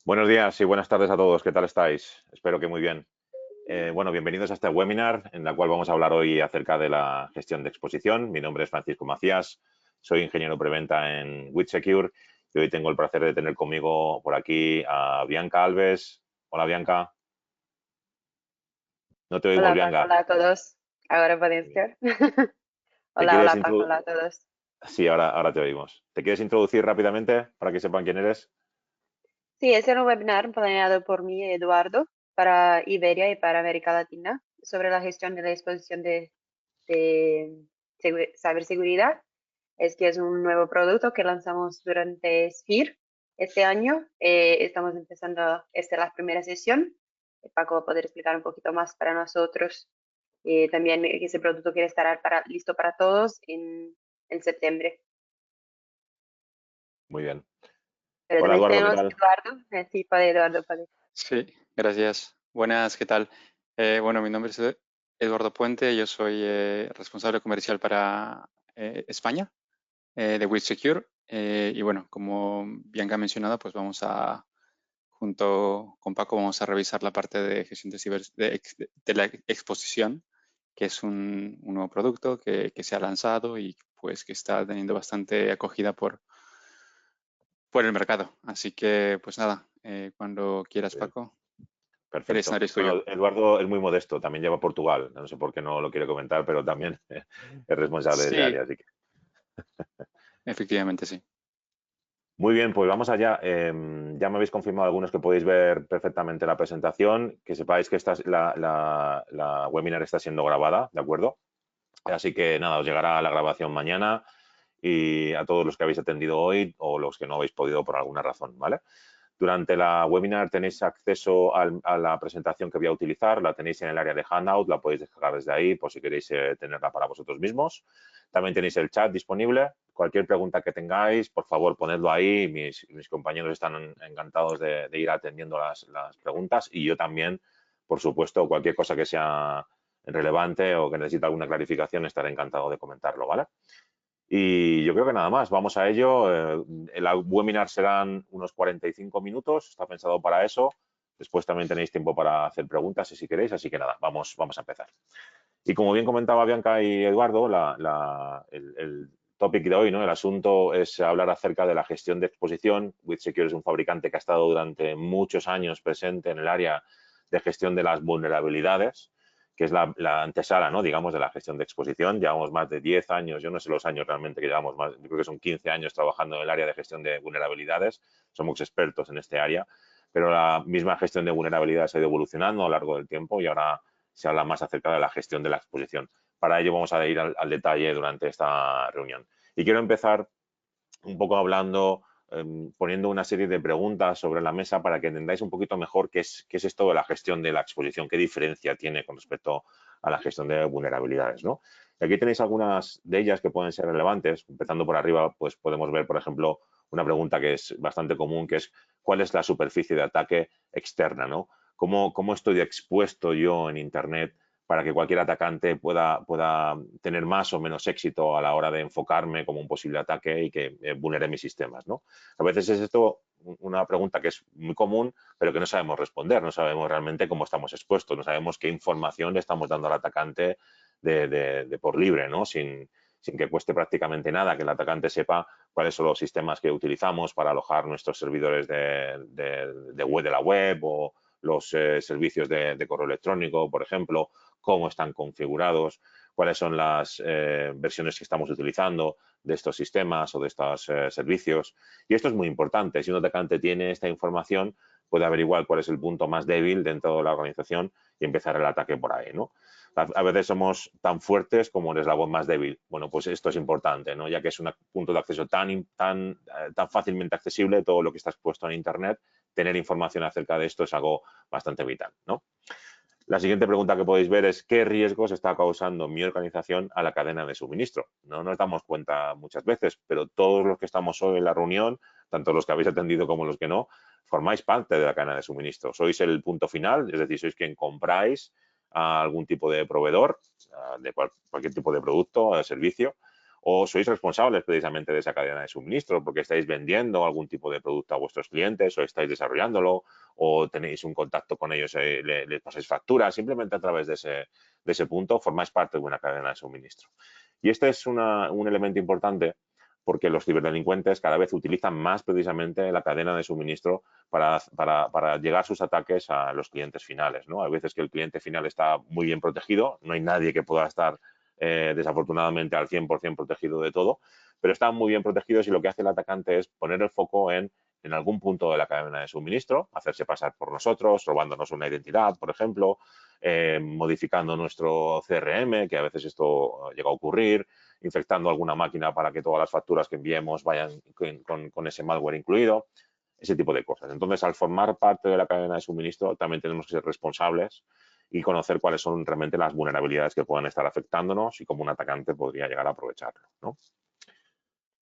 Buenos días y buenas tardes a todos. ¿Qué tal estáis? Espero que muy bien. Bueno, bienvenidos a este webinar en la cual vamos a hablar hoy acerca de la gestión de exposición. Mi nombre es Francisco Macías, soy ingeniero preventa en WithSecure y hoy tengo el placer de tener conmigo por aquí a Bianca Alves. Hola, Bianca. No te oímos, Hola Paco, Bianca. hola a todos. ¿Ahora pueden escuchar? ¿Te Hola, quieres hola Paco, introducir? hola a todos. Sí, ahora te oímos. ¿Te quieres introducir rápidamente para que sepan quién eres? Sí, es un webinar planeado por mí, Eduardo, para Iberia y para América Latina sobre la gestión de la exposición de ciberseguridad. Es que es un nuevo producto que lanzamos durante SFIR este año. Estamos empezando, esta es la primera sesión. Paco va a poder explicar un poquito más para nosotros. También que ese producto quiere estar listo para todos en septiembre. Muy bien. Pero Hola, también Eduardo, ¿qué tenemos tal? Eduardo, sí, para Eduardo, para. Sí, gracias. Buenas, ¿qué tal? Bueno, mi nombre es Eduardo Puente, yo soy responsable comercial para España de WithSecure. Y bueno, como Bianca ha mencionado, pues junto con Paco, vamos a revisar la parte de gestión de la exposición, que es un nuevo producto que se ha lanzado y pues que está teniendo bastante acogida por el mercado. Así que, pues nada, cuando quieras, Bien, Paco, el perfecto. escenario es tuyo. Bueno, Eduardo es muy modesto, también lleva Portugal. No sé por qué no lo quiere comentar, pero también es responsable de ese Sí, área, así que efectivamente sí. muy bien, pues vamos allá. Ya me habéis confirmado algunos que podéis ver perfectamente la presentación, que sepáis que la webinar está siendo grabada, ¿de acuerdo? Así que nada, os llegará la grabación mañana y a todos los que habéis atendido hoy o los que no habéis podido por alguna razón, ¿vale? Durante la webinar tenéis acceso a la presentación que voy a utilizar, la tenéis en el área de Handout, la podéis descargar desde ahí por si queréis tenerla para vosotros mismos. También tenéis el chat disponible. Cualquier pregunta que tengáis, por favor, ponedlo ahí. Mis compañeros están encantados de ir atendiendo las preguntas y yo también, por supuesto, cualquier cosa que sea relevante o que necesite alguna clarificación, estaré encantado de comentarlo, ¿vale? Y yo creo que nada más, vamos a ello. El webinar serán unos 45 minutos, está pensado para eso. Después también tenéis tiempo para hacer preguntas si queréis, así que nada, vamos a empezar. Y como bien comentaba Bianca y Eduardo, el topic de hoy, ¿no? El asunto es hablar acerca de la gestión de exposición. WithSecure es un fabricante que ha estado durante muchos años presente en el área de gestión de las vulnerabilidades, que es la antesala, ¿no? Digamos, de la gestión de exposición. Llevamos más de 10 años, yo no sé los años realmente que llevamos, más, yo creo que son 15 años trabajando en el área de gestión de vulnerabilidades. Somos expertos en este área, pero la misma gestión de vulnerabilidades ha ido evolucionando a lo largo del tiempo y ahora se habla más acerca de la gestión de la exposición. Para ello vamos a ir al detalle durante esta reunión. Y quiero empezar un poco hablando, poniendo una serie de preguntas sobre la mesa para que entendáis un poquito mejor qué es esto de la gestión de la exposición, qué diferencia tiene con respecto a la gestión de vulnerabilidades, ¿no? Y aquí tenéis algunas de ellas que pueden ser relevantes. Empezando por arriba, pues podemos ver, por ejemplo, una pregunta que es bastante común, que es ¿cuál es la superficie de ataque externa, ¿no? ¿Cómo estoy expuesto yo en Internet para que cualquier atacante pueda tener más o menos éxito a la hora de enfocarme como un posible ataque y que vulnere mis sistemas, ¿no? A veces es esto una pregunta que es muy común, pero que no sabemos responder, no sabemos realmente cómo estamos expuestos, no sabemos qué información le estamos dando al atacante de por libre, ¿no? Sin que cueste prácticamente nada que el atacante sepa cuáles son los sistemas que utilizamos para alojar nuestros servidores de la web o los servicios de correo electrónico, por ejemplo, cómo están configurados, cuáles son las versiones que estamos utilizando de estos sistemas o de estos servicios. Y esto es muy importante. Si un atacante tiene esta información, puede averiguar cuál es el punto más débil dentro de la organización y empezar el ataque por ahí, ¿no? A veces somos tan fuertes como el eslabón más débil. Bueno, pues esto es importante, ¿no? Ya que es un punto de acceso tan fácilmente accesible, todo lo que está expuesto en Internet, tener información acerca de esto es algo bastante vital, ¿no? La siguiente pregunta que podéis ver es qué riesgos está causando mi organización a la cadena de suministro. No nos damos cuenta muchas veces, pero todos los que estamos hoy en la reunión, tanto los que habéis atendido como los que no, formáis parte de la cadena de suministro. Sois el punto final, es decir, sois quien compráis a algún tipo de proveedor, de cualquier tipo de producto o de servicio, o sois responsables precisamente de esa cadena de suministro porque estáis vendiendo algún tipo de producto a vuestros clientes o estáis desarrollándolo o tenéis un contacto con ellos, les pasáis facturas, simplemente a través de ese punto formáis parte de una cadena de suministro. Y este es un elemento importante porque los ciberdelincuentes cada vez utilizan más precisamente la cadena de suministro para llegar sus ataques a los clientes finales, ¿no? Hay veces que el cliente final está muy bien protegido, no hay nadie que pueda estar desafortunadamente al 100% protegido de todo, pero están muy bien protegidos y lo que hace el atacante es poner el foco en algún punto de la cadena de suministro, hacerse pasar por nosotros, robándonos una identidad, por ejemplo, modificando nuestro CRM, que a veces esto llega a ocurrir, infectando alguna máquina para que todas las facturas que enviemos vayan con ese malware incluido, ese tipo de cosas. Entonces, al formar parte de la cadena de suministro, también tenemos que ser responsables y conocer cuáles son realmente las vulnerabilidades que puedan estar afectándonos y cómo un atacante podría llegar a aprovecharlo, ¿no?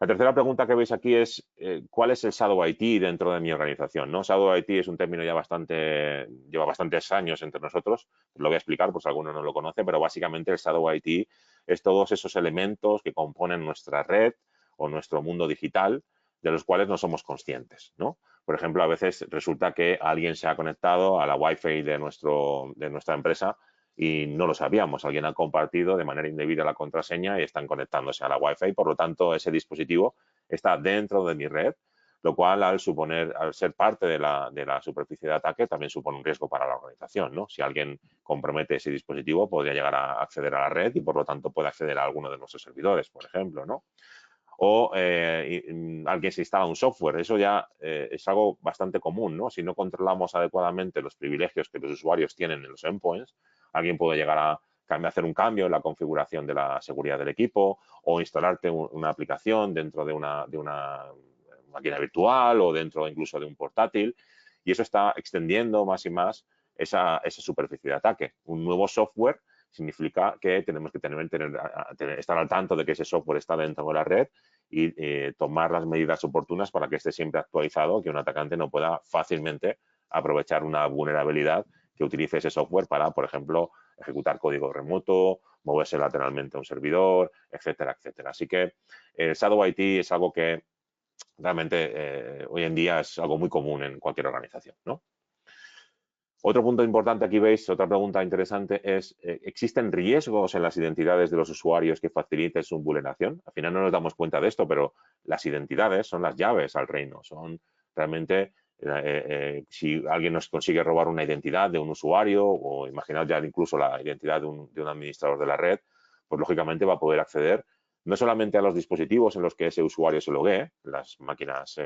La tercera pregunta que veis aquí es ¿cuál es el Shadow IT dentro de mi organización? ¿No? Shadow IT es un término ya lleva bastantes años entre nosotros, lo voy a explicar por si alguno no lo conoce, pero básicamente el Shadow IT es todos esos elementos que componen nuestra red o nuestro mundo digital de los cuales no somos conscientes, ¿no? Por ejemplo, a veces resulta que alguien se ha conectado a la Wi-Fi de nuestra empresa y no lo sabíamos. Alguien ha compartido de manera indebida la contraseña y están conectándose a la Wi-Fi. Por lo tanto, ese dispositivo está dentro de mi red, lo cual al ser parte de la superficie de ataque también supone un riesgo para la organización, ¿no? Si alguien compromete ese dispositivo, podría llegar a acceder a la red y por lo tanto puede acceder a alguno de nuestros servidores, por ejemplo, ¿no? O alguien se instala un software. Eso ya es algo bastante común, ¿no? Si no controlamos adecuadamente los privilegios que los usuarios tienen en los endpoints, alguien puede llegar a hacer un cambio en la configuración de la seguridad del equipo o instalarte una aplicación dentro de una máquina virtual o dentro incluso de un portátil y eso está extendiendo más y más esa superficie de ataque. Un nuevo software significa que tenemos que estar al tanto de que ese software está dentro de la red y tomar las medidas oportunas para que esté siempre actualizado, que un atacante no pueda fácilmente aprovechar una vulnerabilidad que utilice ese software para, por ejemplo, ejecutar código remoto, moverse lateralmente a un servidor, etcétera, etcétera. Así que el Shadow IT es algo que realmente hoy en día es algo muy común en cualquier organización, ¿no? Otro punto importante aquí veis, otra pregunta interesante es, ¿existen riesgos en las identidades de los usuarios que faciliten su vulneración? Al final no nos damos cuenta de esto, pero las identidades son las llaves al reino, son realmente, si alguien nos consigue robar una identidad de un usuario o imaginad ya incluso la identidad de un administrador de la red, pues lógicamente va a poder acceder no solamente a los dispositivos en los que ese usuario se loguee, las máquinas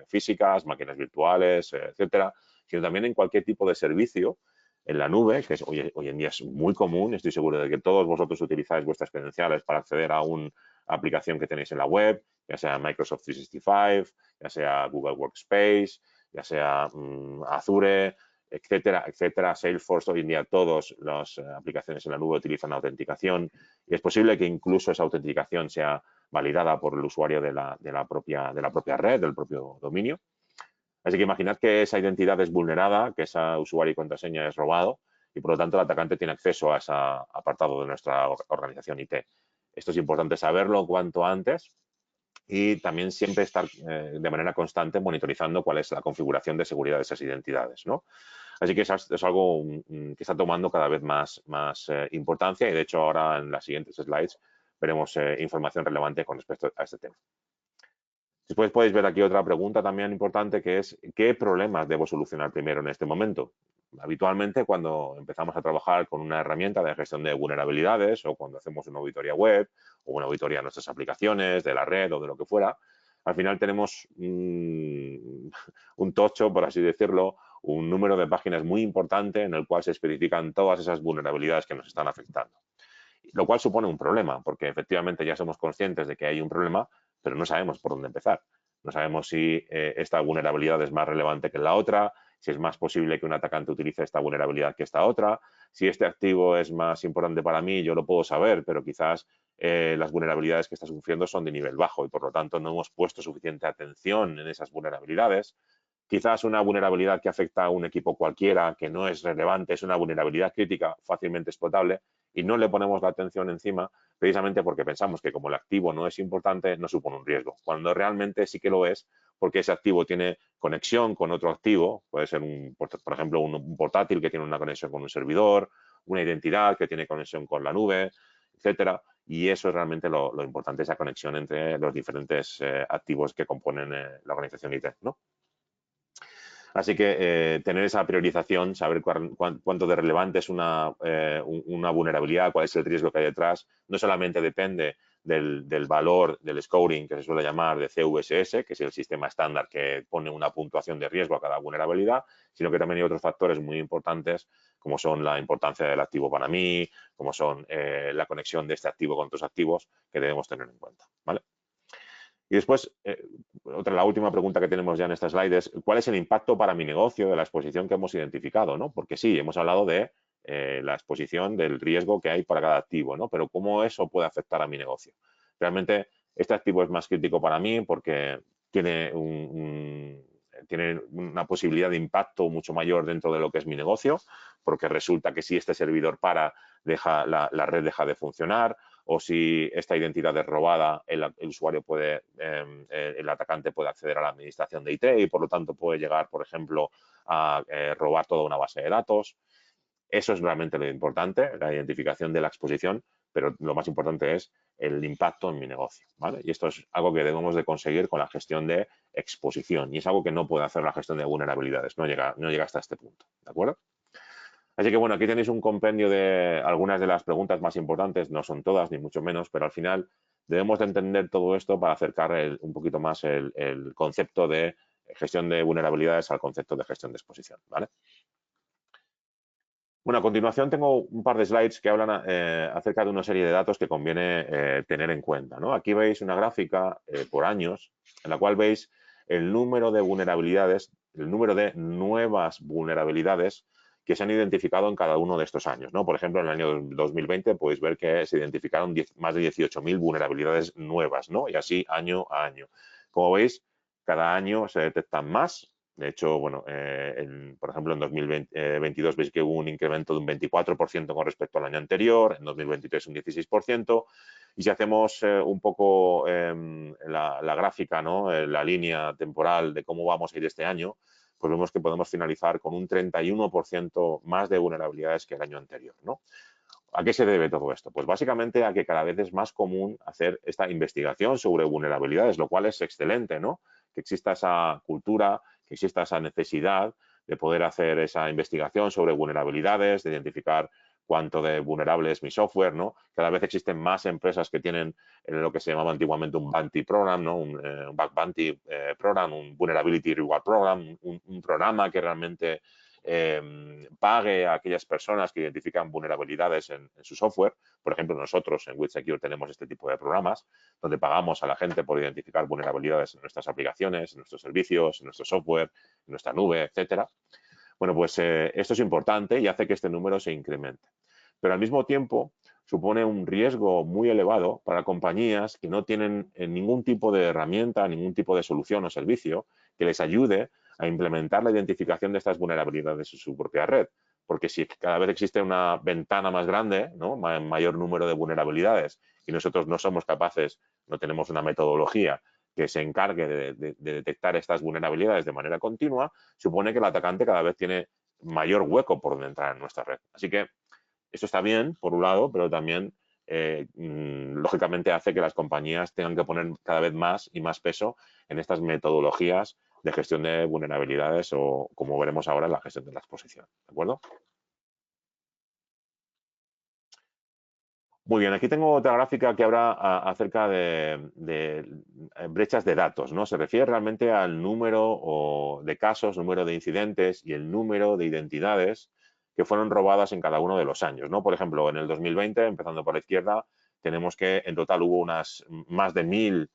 físicas, máquinas virtuales, etcétera, sino también en cualquier tipo de servicio en la nube, que hoy en día es muy común. Estoy seguro de que todos vosotros utilizáis vuestras credenciales para acceder a una aplicación que tenéis en la web, ya sea Microsoft 365, ya sea Google Workspace, ya sea Azure, etcétera, etcétera. Salesforce, hoy en día todas las aplicaciones en la nube utilizan autenticación y es posible que incluso esa autenticación sea validada por el usuario de la propia red, del propio dominio. Así que imaginad que esa identidad es vulnerada, que ese usuario y contraseña es robado y por lo tanto el atacante tiene acceso a ese apartado de nuestra organización IT. Esto es importante saberlo cuanto antes y también siempre estar de manera constante monitorizando cuál es la configuración de seguridad de esas identidades, ¿no? Así que es algo que está tomando cada vez más importancia y de hecho ahora en las siguientes slides veremos información relevante con respecto a este tema. Después podéis ver aquí otra pregunta también importante que es ¿qué problemas debo solucionar primero en este momento? Habitualmente cuando empezamos a trabajar con una herramienta de gestión de vulnerabilidades o cuando hacemos una auditoría web o una auditoría de nuestras aplicaciones, de la red o de lo que fuera, al final tenemos un tocho, por así decirlo, un número de páginas muy importante en el cual se especifican todas esas vulnerabilidades que nos están afectando. Lo cual supone un problema, porque efectivamente ya somos conscientes de que hay un problema, pero no sabemos por dónde empezar. No sabemos si esta vulnerabilidad es más relevante que la otra, si es más posible que un atacante utilice esta vulnerabilidad que esta otra, si este activo es más importante para mí, yo lo puedo saber, pero quizás las vulnerabilidades que está sufriendo son de nivel bajo y por lo tanto no hemos puesto suficiente atención en esas vulnerabilidades. Quizás una vulnerabilidad que afecta a un equipo cualquiera, que no es relevante, es una vulnerabilidad crítica, fácilmente explotable, y no le ponemos la atención encima precisamente porque pensamos que como el activo no es importante, no supone un riesgo, cuando realmente sí que lo es, porque ese activo tiene conexión con otro activo, puede ser, por ejemplo, un portátil que tiene una conexión con un servidor, una identidad que tiene conexión con la nube, etcétera, y eso es realmente lo importante, esa conexión entre los diferentes activos que componen la organización IT, ¿no? Así que tener esa priorización, saber cuánto de relevante es una vulnerabilidad, cuál es el riesgo que hay detrás, no solamente depende del valor del scoring que se suele llamar de CVSS, que es el sistema estándar que pone una puntuación de riesgo a cada vulnerabilidad, sino que también hay otros factores muy importantes, como son la importancia del activo para mí, como son la conexión de este activo con otros activos que debemos tener en cuenta, ¿vale? Y después, la última pregunta que tenemos ya en esta slide es, ¿cuál es el impacto para mi negocio de la exposición que hemos identificado, ¿no? Porque sí, hemos hablado de la exposición del riesgo que hay para cada activo, ¿no? Pero ¿cómo eso puede afectar a mi negocio? Realmente, este activo es más crítico para mí porque tiene tiene una posibilidad de impacto mucho mayor dentro de lo que es mi negocio, porque resulta que si este servidor para, la red deja de funcionar, o si esta identidad es robada, el usuario puede, el atacante puede acceder a la administración de IT y por lo tanto puede llegar, por ejemplo, a robar toda una base de datos. Eso es realmente lo importante, la identificación de la exposición, pero lo más importante es el impacto en mi negocio, ¿vale? Y esto es algo que debemos de conseguir con la gestión de exposición y es algo que no puede hacer la gestión de vulnerabilidades, no llega hasta este punto, ¿de acuerdo? Así que bueno, aquí tenéis un compendio de algunas de las preguntas más importantes, no son todas ni mucho menos, pero al final debemos de entender todo esto para acercar un poquito más el concepto de gestión de vulnerabilidades al concepto de gestión de exposición, ¿vale? Bueno, a continuación tengo un par de slides que hablan acerca de una serie de datos que conviene tener en cuenta, ¿no? Aquí veis una gráfica por años en la cual veis el número de vulnerabilidades, el número de nuevas vulnerabilidades que se han identificado en cada uno de estos años, ¿no? Por ejemplo, en el año 2020 podéis ver que se identificaron más de 18.000 vulnerabilidades nuevas, ¿no? Y así año a año. Como veis, cada año se detectan más. De hecho, bueno, por ejemplo, en 2022 veis que hubo un incremento de un 24% con respecto al año anterior, en 2023 un 16%, y si hacemos un poco la gráfica, ¿no? La línea temporal de cómo vamos a ir este año, pues vemos que podemos finalizar con un 31% más de vulnerabilidades que el año anterior, ¿no? ¿A qué se debe todo esto? Pues básicamente a que cada vez es más común hacer esta investigación sobre vulnerabilidades, lo cual es excelente, ¿no? Que exista esa cultura, que exista esa necesidad de poder hacer esa investigación sobre vulnerabilidades, de identificar cuánto de vulnerable es mi software, ¿no? Cada vez existen más empresas que tienen lo que se llamaba antiguamente un bounty program, ¿no? Un bug bounty program, un vulnerability reward program, un programa que realmente pague a aquellas personas que identifican vulnerabilidades en su software. Por ejemplo, nosotros en WithSecure tenemos este tipo de programas donde pagamos a la gente por identificar vulnerabilidades en nuestras aplicaciones, en nuestros servicios, en nuestro software, en nuestra nube, etcétera. Bueno, pues esto es importante y hace que este número se incremente. Pero al mismo tiempo supone un riesgo muy elevado para compañías que no tienen ningún tipo de herramienta, ningún tipo de solución o servicio que les ayude a implementar la identificación de estas vulnerabilidades en su propia red. Porque si cada vez existe una ventana más grande, ¿no? Mayor número de vulnerabilidades y nosotros no somos capaces, no tenemos una metodología que se encargue de detectar estas vulnerabilidades de manera continua, supone que el atacante cada vez tiene mayor hueco por donde entrar en nuestra red. Así que esto está bien, por un lado, pero también, lógicamente, hace que las compañías tengan que poner cada vez más y más peso en estas metodologías de gestión de vulnerabilidades o, como veremos ahora, la gestión de la exposición. ¿De acuerdo? Muy bien, aquí tengo otra gráfica que habla acerca de brechas de datos, ¿no? Se refiere realmente al número de casos, número de incidentes y el número de identidades que fueron robadas en cada uno de los años, ¿no? Por ejemplo, en el 2020, empezando por la izquierda, tenemos que en total hubo más de 1.000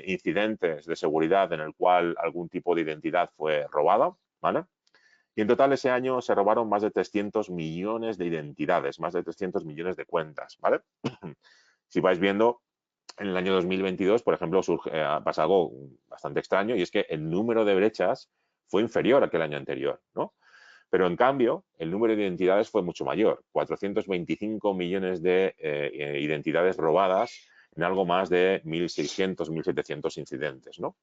incidentes de seguridad en el cual algún tipo de identidad fue robada, ¿vale? Y en total ese año se robaron más de 300 millones de identidades, más de 300 millones de cuentas, ¿vale? Si vais viendo, en el año 2022, por ejemplo, pasa algo bastante extraño y es que el número de brechas fue inferior a aquel año anterior, ¿no? Pero en cambio, el número de identidades fue mucho mayor, 425 millones de identidades robadas en algo más de 1.600, 1.700 incidentes, ¿no?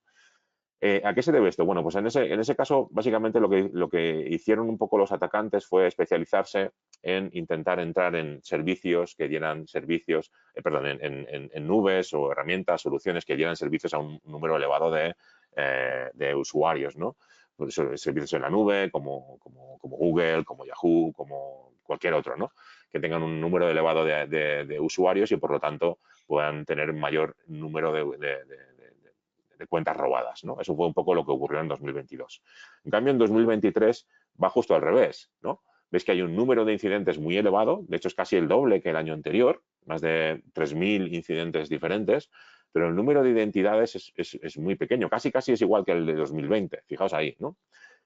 ¿A qué se debe esto? Bueno, pues en ese caso, básicamente lo que hicieron un poco los atacantes fue especializarse en intentar entrar en servicios que dieran servicios, en nubes o herramientas, soluciones que dieran servicios a un número elevado de usuarios, ¿no? Pues servicios en la nube, como Google, como Yahoo, como cualquier otro, ¿no? Que tengan un número elevado de usuarios y, por lo tanto, puedan tener mayor número de cuentas robadas, ¿no? Eso fue un poco lo que ocurrió en 2022. En cambio, en 2023 va justo al revés, ¿no? Ves que hay un número de incidentes muy elevado, de hecho es casi el doble que el año anterior, más de 3.000 incidentes diferentes, pero el número de identidades es muy pequeño, casi es igual que el de 2020, fijaos ahí, ¿no?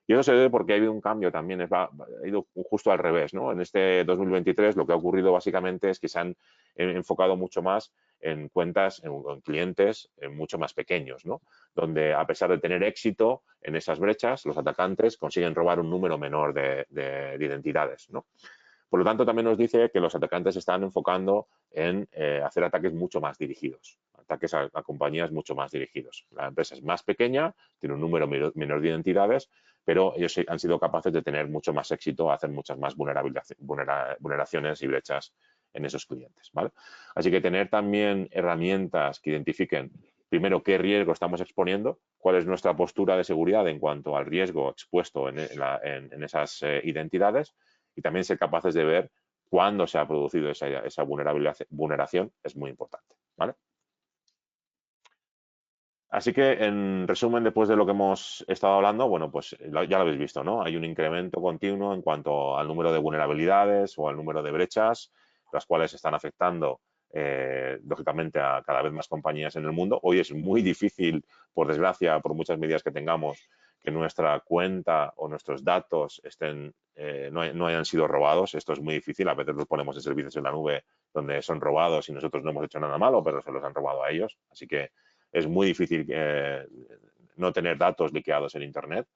Y eso se debe porque ha habido un cambio también, ha ido justo al revés, ¿no? En este 2023 lo que ha ocurrido básicamente es que se han enfocado mucho más en cuentas, en clientes mucho más pequeños, ¿no? Donde a pesar de tener éxito en esas brechas, los atacantes consiguen robar un número menor de identidades, ¿no? Por lo tanto, también nos dice que los atacantes se están enfocando en hacer ataques mucho más dirigidos, ataques a compañías mucho más dirigidos. La empresa es más pequeña, tiene un número menor de identidades, pero ellos han sido capaces de tener mucho más éxito, hacer muchas más vulneraciones y brechas en esos clientes, ¿vale? Así que tener también herramientas que identifiquen primero qué riesgo estamos exponiendo, cuál es nuestra postura de seguridad en cuanto al riesgo expuesto en esas identidades, y también ser capaces de ver cuándo se ha producido esa vulneración es muy importante, ¿vale? Así que, en resumen, después de lo que hemos estado hablando, bueno, pues ya lo habéis visto, ¿no? Hay un incremento continuo en cuanto al número de vulnerabilidades o al número de brechas, las cuales están afectando, lógicamente, a cada vez más compañías en el mundo. Hoy es muy difícil, por desgracia, por muchas medidas que tengamos, que nuestra cuenta o nuestros datos no hayan sido robados. Esto es muy difícil. A veces los ponemos en servicios en la nube donde son robados y nosotros no hemos hecho nada malo, pero se los han robado a ellos. Así que es muy difícil no tener datos liqueados en Internet.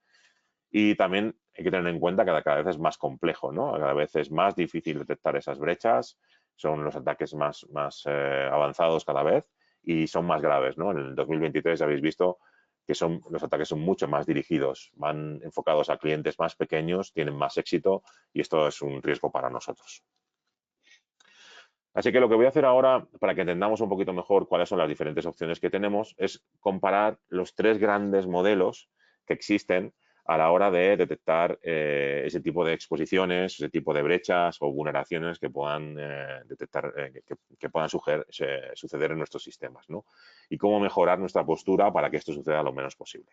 Y también hay que tener en cuenta que cada vez es más complejo, ¿no? Cada vez es más difícil detectar esas brechas, son los ataques más avanzados cada vez y son más graves, ¿no? En el 2023 habéis visto que los ataques son mucho más dirigidos, van enfocados a clientes más pequeños, tienen más éxito y esto es un riesgo para nosotros. Así que lo que voy a hacer ahora, para que entendamos un poquito mejor cuáles son las diferentes opciones que tenemos, es comparar los tres grandes modelos que existen a la hora de detectar ese tipo de exposiciones, ese tipo de brechas o vulneraciones que puedan detectar, que puedan suceder en nuestros sistemas, ¿no? Y cómo mejorar nuestra postura para que esto suceda lo menos posible.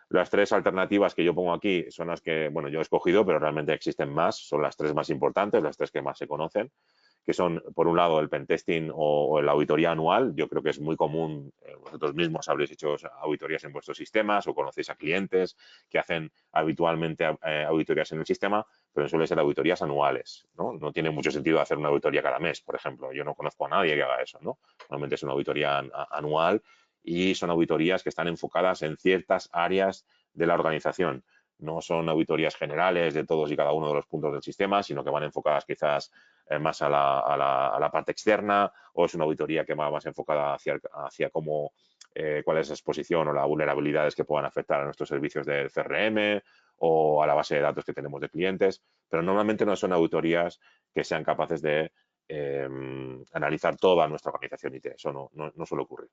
Las tres alternativas que yo pongo aquí son las que, bueno, yo he escogido, pero realmente existen más, son las tres más importantes, las tres que más se conocen, que son, por un lado, el pentesting o la auditoría anual. Yo creo que es muy común, vosotros mismos habréis hecho auditorías en vuestros sistemas o conocéis a clientes que hacen habitualmente auditorías en el sistema, pero suelen ser auditorías anuales, ¿no? No tiene mucho sentido hacer una auditoría cada mes, por ejemplo. Yo no conozco a nadie que haga eso, ¿no? Normalmente es una auditoría anual y son auditorías que están enfocadas en ciertas áreas de la organización. No son auditorías generales de todos y cada uno de los puntos del sistema, sino que van enfocadas quizás más a la parte externa, o es una auditoría que va más enfocada hacia cómo, cuál es la exposición o las vulnerabilidades que puedan afectar a nuestros servicios de CRM o a la base de datos que tenemos de clientes, pero normalmente no son auditorías que sean capaces de analizar toda nuestra organización IT. Eso no suele ocurrir.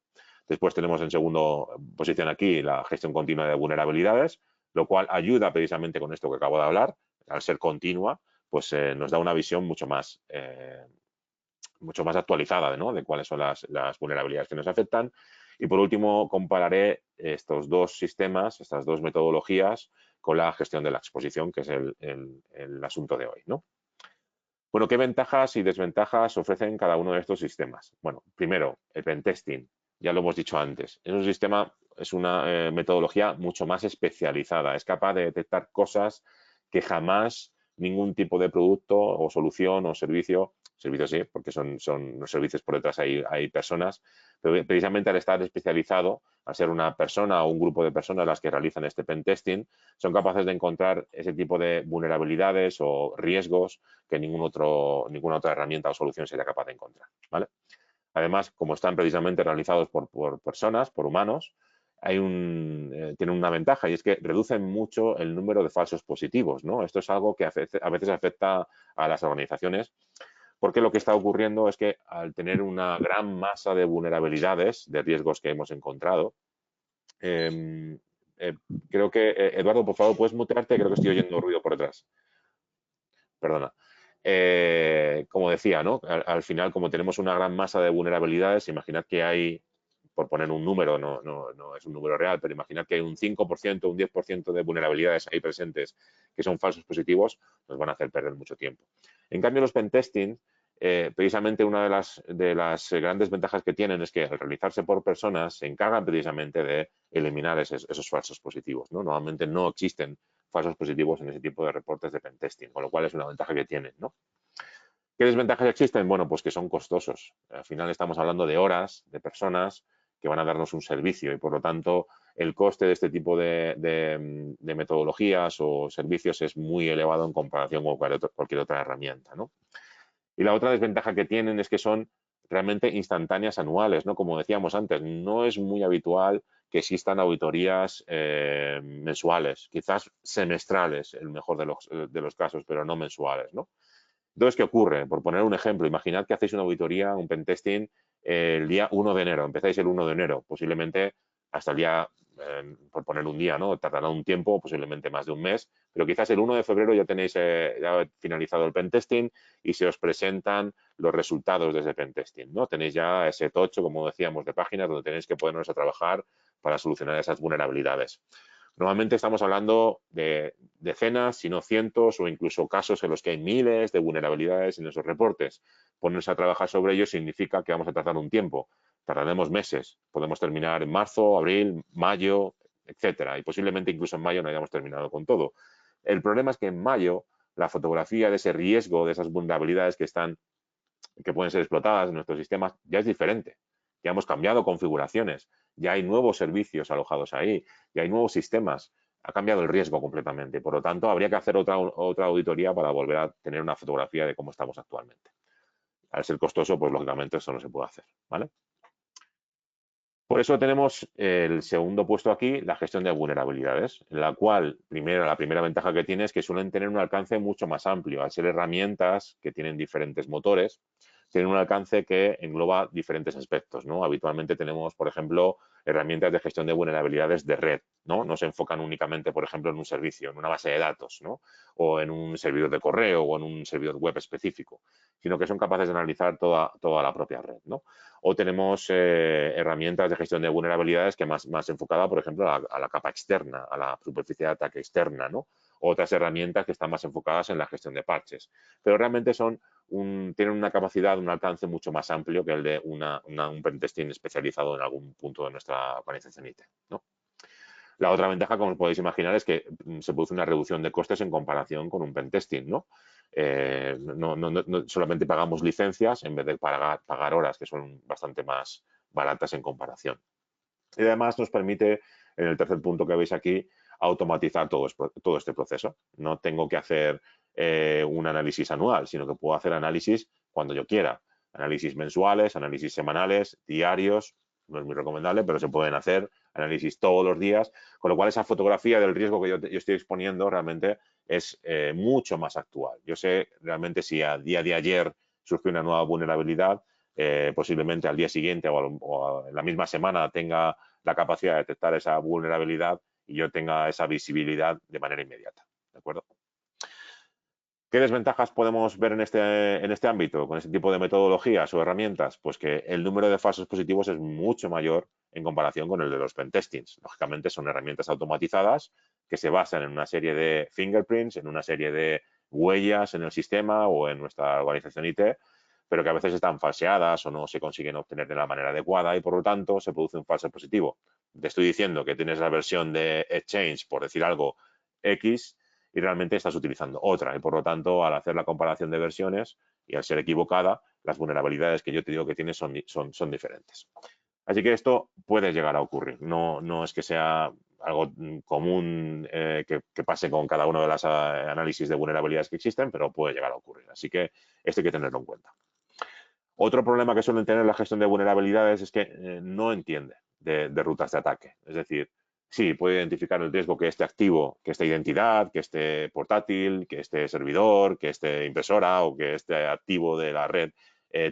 Después tenemos en segunda posición aquí la gestión continua de vulnerabilidades, lo cual ayuda precisamente con esto que acabo de hablar, al ser continua, pues nos da una visión mucho más actualizada, ¿no? De cuáles son las vulnerabilidades que nos afectan. Y por último, compararé estos dos sistemas, estas dos metodologías, con la gestión de la exposición, que es el asunto de hoy, ¿no? Bueno, ¿qué ventajas y desventajas ofrecen cada uno de estos sistemas? Bueno, primero, el pentesting, ya lo hemos dicho antes. Es un sistema, es una metodología mucho más especializada, es capaz de detectar cosas que jamás ningún tipo de producto o solución o servicio servicios sí, porque son los servicios por detrás, hay personas, pero precisamente al estar especializado, al ser una persona o un grupo de personas las que realizan este pentesting, son capaces de encontrar ese tipo de vulnerabilidades o riesgos que ninguna otra herramienta o solución sería capaz de encontrar, ¿vale? Además, como están precisamente realizados por personas, por humanos, tienen una ventaja y es que reducen mucho el número de falsos positivos, ¿no? Esto es algo que a veces afecta a las organizaciones porque lo que está ocurriendo es que al tener una gran masa de vulnerabilidades, de riesgos que hemos encontrado, creo que, Eduardo, por favor, ¿puedes mutearte? Creo que estoy oyendo ruido por detrás. Perdona. Como decía, ¿no? Al final, como tenemos una gran masa de vulnerabilidades, imaginad que hay, por poner un número, no es un número real, pero imaginad que hay un 5%, un 10% de vulnerabilidades ahí presentes que son falsos positivos, nos van a hacer perder mucho tiempo. En cambio, los pentesting, precisamente una de las grandes ventajas que tienen es que al realizarse por personas se encargan precisamente de eliminar esos falsos positivos, ¿no? Normalmente no existen falsos positivos en ese tipo de reportes de pentesting, con lo cual es una ventaja que tienen, ¿no? ¿Qué desventajas existen? Bueno, pues que son costosos. Al final estamos hablando de horas, de personas que van a darnos un servicio y por lo tanto el coste de este tipo de metodologías o servicios es muy elevado en comparación con cualquier otra herramienta, ¿no? Y la otra desventaja que tienen es que son realmente instantáneas anuales, ¿no? Como decíamos antes, no es muy habitual que existan auditorías mensuales, quizás semestrales, el mejor de los casos, pero no mensuales, ¿no? Entonces, ¿qué ocurre? Por poner un ejemplo, imaginad que hacéis una auditoría, un pentesting, el día 1 de enero, empezáis el 1 de enero, posiblemente hasta el día, por poner un día, ¿no? Tardará un tiempo, posiblemente más de un mes, pero quizás el 1 de febrero ya tenéis ya finalizado el pentesting y se os presentan los resultados de ese pentesting, ¿no? Tenéis ya ese tocho, como decíamos, de páginas donde tenéis que ponernos a trabajar para solucionar esas vulnerabilidades. Normalmente estamos hablando de decenas, si no cientos, o incluso casos en los que hay miles de vulnerabilidades en esos reportes. Ponerse a trabajar sobre ello significa que vamos a tardar un tiempo. Tardaremos meses. Podemos terminar en marzo, abril, mayo, etcétera. Y posiblemente incluso en mayo no hayamos terminado con todo. El problema es que en mayo la fotografía de ese riesgo, de esas vulnerabilidades que pueden ser explotadas en nuestros sistemas, ya es diferente. Ya hemos cambiado configuraciones, ya hay nuevos servicios alojados ahí, ya hay nuevos sistemas. Ha cambiado el riesgo completamente. Por lo tanto, habría que hacer otra auditoría para volver a tener una fotografía de cómo estamos actualmente. Al ser costoso, pues lógicamente eso no se puede hacer, ¿vale? Por eso tenemos el segundo puesto aquí, la gestión de vulnerabilidades, en la cual la primera ventaja que tiene es que suelen tener un alcance mucho más amplio. Al ser herramientas que tienen diferentes motores, tienen un alcance que engloba diferentes aspectos, ¿no? Habitualmente tenemos, por ejemplo, herramientas de gestión de vulnerabilidades de red, ¿no? No se enfocan únicamente, por ejemplo, en un servicio, en una base de datos, ¿no? O en un servidor de correo o en un servidor web específico, sino que son capaces de analizar toda la propia red, ¿no? O tenemos herramientas de gestión de vulnerabilidades que más enfocada, por ejemplo, a la capa externa, a la superficie de ataque externa, ¿no? Otras herramientas que están más enfocadas en la gestión de parches. Pero realmente tienen una capacidad, un alcance mucho más amplio que el de un pentesting especializado en algún punto de nuestra organización IT, ¿no? La otra ventaja, como os podéis imaginar, es que se produce una reducción de costes en comparación con un pentesting, ¿no? No solamente pagamos licencias en vez de pagar horas, que son bastante más baratas en comparación. Y además nos permite, en el tercer punto que veis aquí, automatizar todo este proceso. No tengo que hacer un análisis anual, sino que puedo hacer análisis cuando yo quiera. Análisis mensuales, análisis semanales, diarios, no es muy recomendable, pero se pueden hacer análisis todos los días, con lo cual esa fotografía del riesgo que yo estoy exponiendo realmente es mucho más actual. Yo sé realmente si a día de ayer surgió una nueva vulnerabilidad, posiblemente al día siguiente o en la misma semana tenga la capacidad de detectar esa vulnerabilidad y yo tenga esa visibilidad de manera inmediata. ¿De acuerdo? ¿Qué desventajas podemos ver en este ámbito con este tipo de metodologías o herramientas? Pues que el número de falsos positivos es mucho mayor en comparación con el de los pentestings. Lógicamente son herramientas automatizadas que se basan en una serie de fingerprints, en una serie de huellas en el sistema o en nuestra organización IT, pero que a veces están falseadas o no se consiguen obtener de la manera adecuada y por lo tanto se produce un falso positivo. Te estoy diciendo que tienes la versión de Exchange, por decir algo, X, y realmente estás utilizando otra y por lo tanto al hacer la comparación de versiones Y al ser equivocada, las vulnerabilidades que yo te digo que tiene son diferentes. Así que esto puede llegar a ocurrir. No es que sea algo común que pase con cada uno de los análisis de vulnerabilidades que existen, pero puede llegar a ocurrir. Así que esto hay que tenerlo en cuenta. Otro problema que suelen tener la gestión de vulnerabilidades es que no entiende de rutas de ataque. Es decir, sí, puede identificar el riesgo que este activo, que esta identidad, que este portátil, que este servidor, que este impresora o que este activo de la red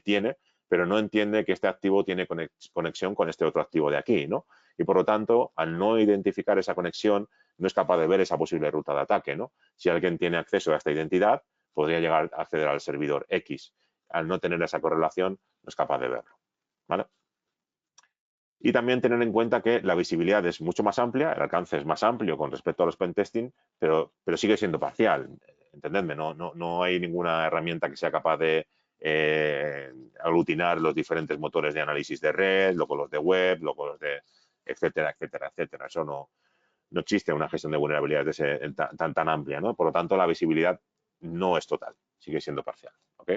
tiene, pero no entiende que este activo tiene conexión con este otro activo de aquí, ¿no? Y por lo tanto, al no identificar esa conexión, no es capaz de ver esa posible ruta de ataque, ¿no? Si alguien tiene acceso a esta identidad, podría llegar a acceder al servidor X. Al no tener esa correlación, no es capaz de verlo, ¿vale? Y también tener en cuenta que la visibilidad es mucho más amplia, el alcance es más amplio con respecto a los pentesting, pero sigue siendo parcial. Entendedme, no hay ninguna herramienta que sea capaz de aglutinar los diferentes motores de análisis de red, luego los de web, luego los de etcétera, etcétera, etcétera. Eso no existe una gestión de vulnerabilidades tan amplia, ¿no? Por lo tanto, la visibilidad no es total, sigue siendo parcial, ¿ok?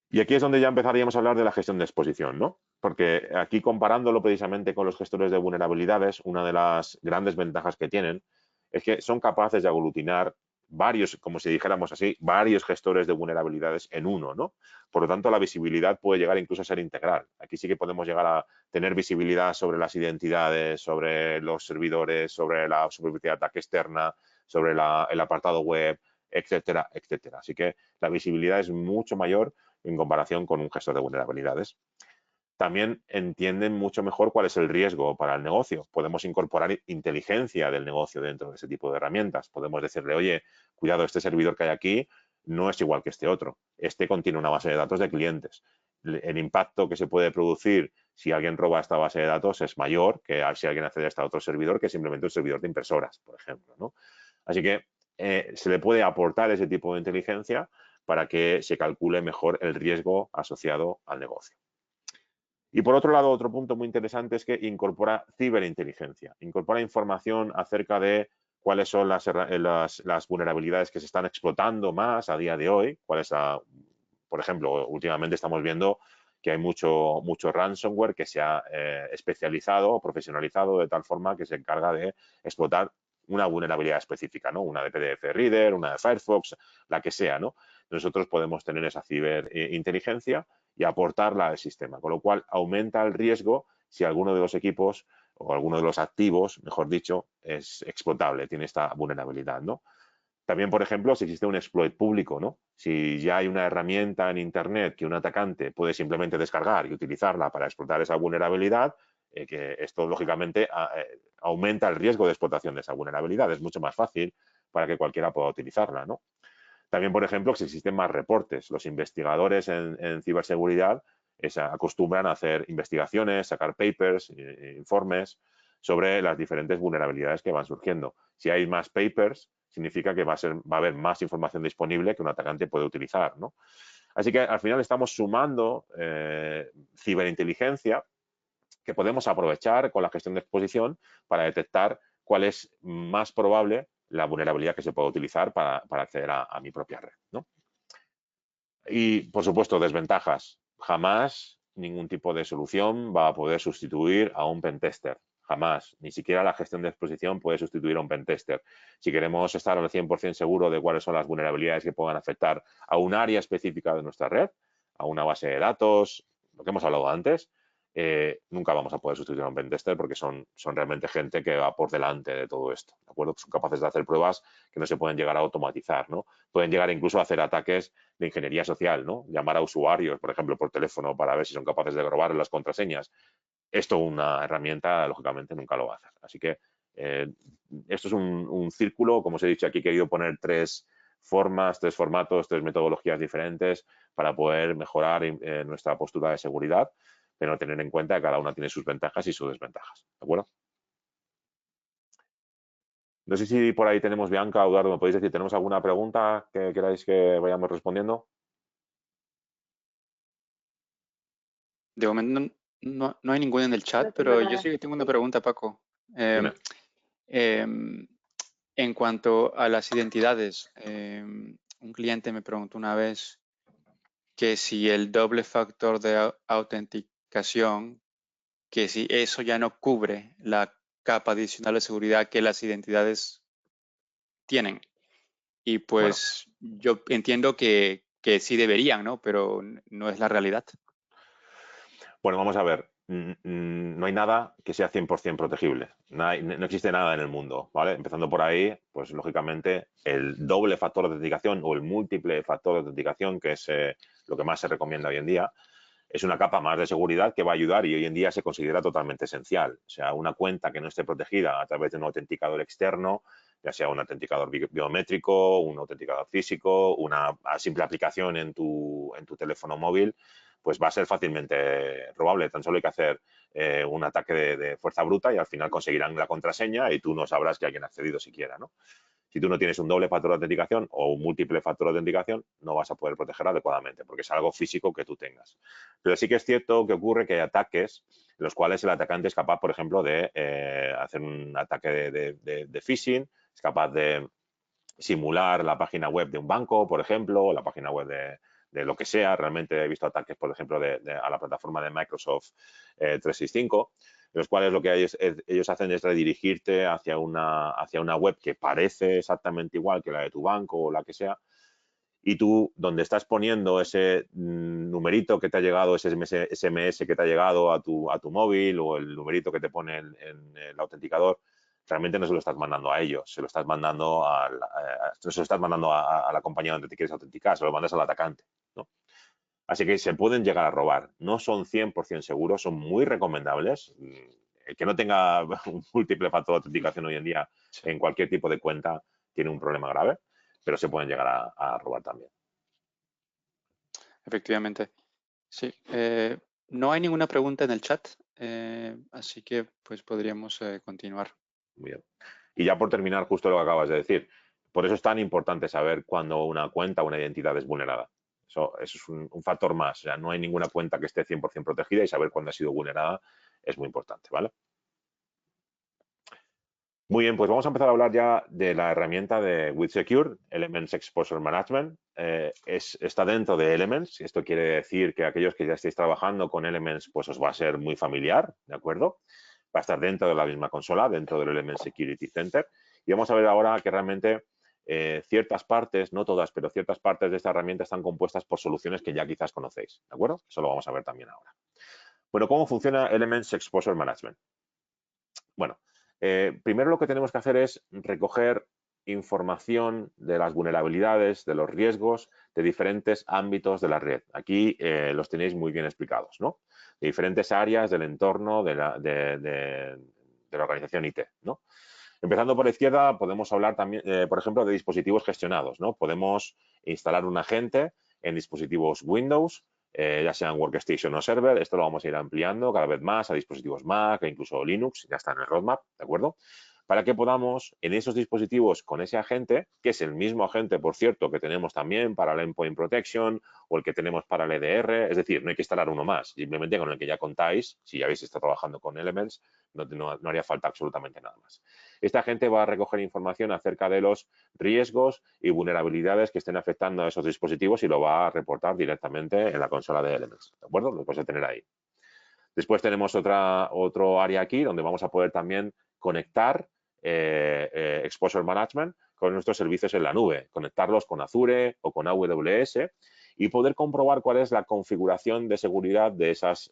Y aquí es donde ya empezaríamos a hablar de la gestión de exposición, ¿no? Porque aquí comparándolo precisamente con los gestores de vulnerabilidades, una de las grandes ventajas que tienen es que son capaces de aglutinar varios, como si dijéramos así, varios gestores de vulnerabilidades en uno, ¿no? Por lo tanto, la visibilidad puede llegar incluso a ser integral. Aquí sí que podemos llegar a tener visibilidad sobre las identidades, sobre los servidores, sobre la superficie de ataque externa, sobre el apartado web, etcétera, etcétera. Así que la visibilidad es mucho mayor en comparación con un gestor de vulnerabilidades. También entienden mucho mejor cuál es el riesgo para el negocio. Podemos incorporar inteligencia del negocio dentro de ese tipo de herramientas. Podemos decirle, oye, cuidado, este servidor que hay aquí no es igual que este otro. Este contiene una base de datos de clientes. El impacto que se puede producir si alguien roba esta base de datos es mayor que si alguien accede a este otro servidor que simplemente un servidor de impresoras, por ejemplo, ¿no? Así que se le puede aportar ese tipo de inteligencia para que se calcule mejor el riesgo asociado al negocio. Y por otro lado, otro punto muy interesante es que incorpora ciberinteligencia, incorpora información acerca de cuáles son las vulnerabilidades que se están explotando más a día de hoy, por ejemplo, últimamente estamos viendo que hay mucho ransomware que se ha especializado o profesionalizado de tal forma que se encarga de explotar una vulnerabilidad específica, ¿no? Una de PDF Reader, una de Firefox, la que sea, ¿no? Nosotros podemos tener esa ciberinteligencia y aportarla al sistema, con lo cual aumenta el riesgo si alguno de los equipos o alguno de los activos, mejor dicho, es explotable, tiene esta vulnerabilidad, ¿no? También, por ejemplo, si existe un exploit público, ¿no? Si ya hay una herramienta en Internet que un atacante puede simplemente descargar y utilizarla para explotar esa vulnerabilidad, que esto, lógicamente, aumenta el riesgo de explotación de esa vulnerabilidad. Es mucho más fácil para que cualquiera pueda utilizarla, ¿no? También, por ejemplo, si existen más reportes. Los investigadores en ciberseguridad acostumbran a hacer investigaciones, sacar papers, informes sobre las diferentes vulnerabilidades que van surgiendo. Si hay más papers, significa que va a haber más información disponible que un atacante puede utilizar, ¿no? Así que al final estamos sumando ciberinteligencia que podemos aprovechar con la gestión de exposición para detectar cuál es más probable la vulnerabilidad que se puede utilizar para acceder a mi propia red, ¿no? Y, por supuesto, desventajas. Jamás ningún tipo de solución va a poder sustituir a un pentester. Jamás. Ni siquiera la gestión de exposición puede sustituir a un pentester. Si queremos estar al 100% seguro de cuáles son las vulnerabilidades que puedan afectar a un área específica de nuestra red, a una base de datos, lo que hemos hablado antes, nunca vamos a poder sustituir a un pentester porque son realmente gente que va por delante de todo esto, ¿de acuerdo? Son capaces de hacer pruebas que no se pueden llegar a automatizar, ¿no? Pueden llegar incluso a hacer ataques de ingeniería social, ¿no? Llamar a usuarios, por ejemplo, por teléfono para ver si son capaces de robar las contraseñas. Esto una herramienta, lógicamente, nunca lo va a hacer. Así que esto es un círculo, como os he dicho aquí, he querido poner tres formas, tres formatos, tres metodologías diferentes para poder mejorar nuestra postura de seguridad, pero tener en cuenta que cada una tiene sus ventajas y sus desventajas, ¿de acuerdo? No sé si por ahí tenemos, Bianca o Eduardo, ¿me podéis decir, tenemos alguna pregunta que queráis que vayamos respondiendo? De momento no hay ninguna en el chat, pero yo sí que tengo una pregunta, Paco. En cuanto a las identidades, un cliente me preguntó una vez que si el doble factor de autenticación, que si eso ya no cubre la capa adicional de seguridad que las identidades tienen. Y Bueno, pues yo entiendo que sí deberían, ¿no? Pero no es la realidad. bueno, vamos a ver. No hay nada que sea 100% protegible. No existe nada en el mundo, ¿vale? Empezando por ahí, pues lógicamente el doble factor de autenticación o el múltiple factor de autenticación, que es lo que más se recomienda hoy en día, es una capa más de seguridad que va a ayudar y hoy en día se considera totalmente esencial. O sea, una cuenta que no esté protegida a través de un autenticador externo, ya sea un autenticador biométrico, un autenticador físico, una simple aplicación en tu teléfono móvil, pues va a ser fácilmente robable. Tan solo hay que hacer un ataque de fuerza bruta y al final conseguirán la contraseña y tú no sabrás que alguien ha accedido siquiera, ¿no? Si tú no tienes un doble factor de autenticación o un múltiple factor de autenticación, no vas a poder proteger adecuadamente porque es algo físico que tú tengas. Pero sí que es cierto que ocurre que hay ataques en los cuales el atacante es capaz, por ejemplo, de hacer un ataque de phishing, es capaz de simular la página web de un banco, por ejemplo, o la página web de lo que sea. Realmente he visto ataques, por ejemplo, a la plataforma de Microsoft 365, en los cuales lo que ellos hacen es redirigirte hacia una web que parece exactamente igual que la de tu banco o la que sea, y tú, donde estás poniendo ese numerito que te ha llegado, ese SMS que te ha llegado a tu móvil o el numerito que te pone en el autenticador, realmente no se lo estás mandando a ellos, se lo estás mandando a la compañía donde te quieres autenticar, se lo mandas al atacante, ¿no? Así que se pueden llegar a robar. No son 100% seguros, son muy recomendables. El que no tenga un múltiple factor de autenticación hoy en día Sí, en cualquier tipo de cuenta tiene un problema grave, pero se pueden llegar a robar también. efectivamente. Sí. No hay ninguna pregunta en el chat, así que pues podríamos continuar. Muy bien. Y ya por terminar, justo lo que acabas de decir, por eso es tan importante saber cuándo una cuenta o una identidad es vulnerada. Eso es un factor más. O sea, no hay ninguna cuenta que esté 100% protegida y saber cuándo ha sido vulnerada es muy importante, ¿vale? Muy bien, pues vamos a empezar a hablar ya de la herramienta de WithSecure, Elements Exposure Management. Está dentro de Elements. Esto quiere decir que aquellos que ya estéis trabajando con Elements, pues os va a ser muy familiar, ¿de acuerdo? Va a estar dentro de la misma consola, dentro del Element Security Center. Y vamos a ver ahora que realmente ciertas partes, no todas, pero ciertas partes de esta herramienta están compuestas por soluciones que ya quizás conocéis, ¿de acuerdo? Eso lo vamos a ver también ahora. Bueno, ¿cómo funciona Elements Exposure Management? Bueno, primero lo que tenemos que hacer es recoger información de las vulnerabilidades, de los riesgos de diferentes ámbitos de la red. Aquí los tenéis muy bien explicados, ¿no? De diferentes áreas del entorno de la organización IT, ¿no? Empezando por la izquierda, podemos hablar también, por ejemplo, de dispositivos gestionados, ¿no? Podemos instalar un agente en dispositivos Windows, ya sean Workstation o Server. Esto lo vamos a ir ampliando cada vez más a dispositivos Mac e incluso Linux, ya está en el roadmap, ¿de acuerdo? Para que podamos, en esos dispositivos con ese agente, que es el mismo agente, por cierto, que tenemos también para el Endpoint Protection o el que tenemos para el EDR, es decir, no hay que instalar uno más, simplemente con el que ya contáis, si ya habéis estado trabajando con Elements, no haría falta absolutamente nada más. Esta agente va a recoger información acerca de los riesgos y vulnerabilidades que estén afectando a esos dispositivos y lo va a reportar directamente en la consola de Elements, ¿de acuerdo? Lo podéis tener ahí. Después tenemos otro área aquí donde vamos a poder también conectar Exposure Management con nuestros servicios en la nube, conectarlos con Azure o con AWS y poder comprobar cuál es la configuración de seguridad de esas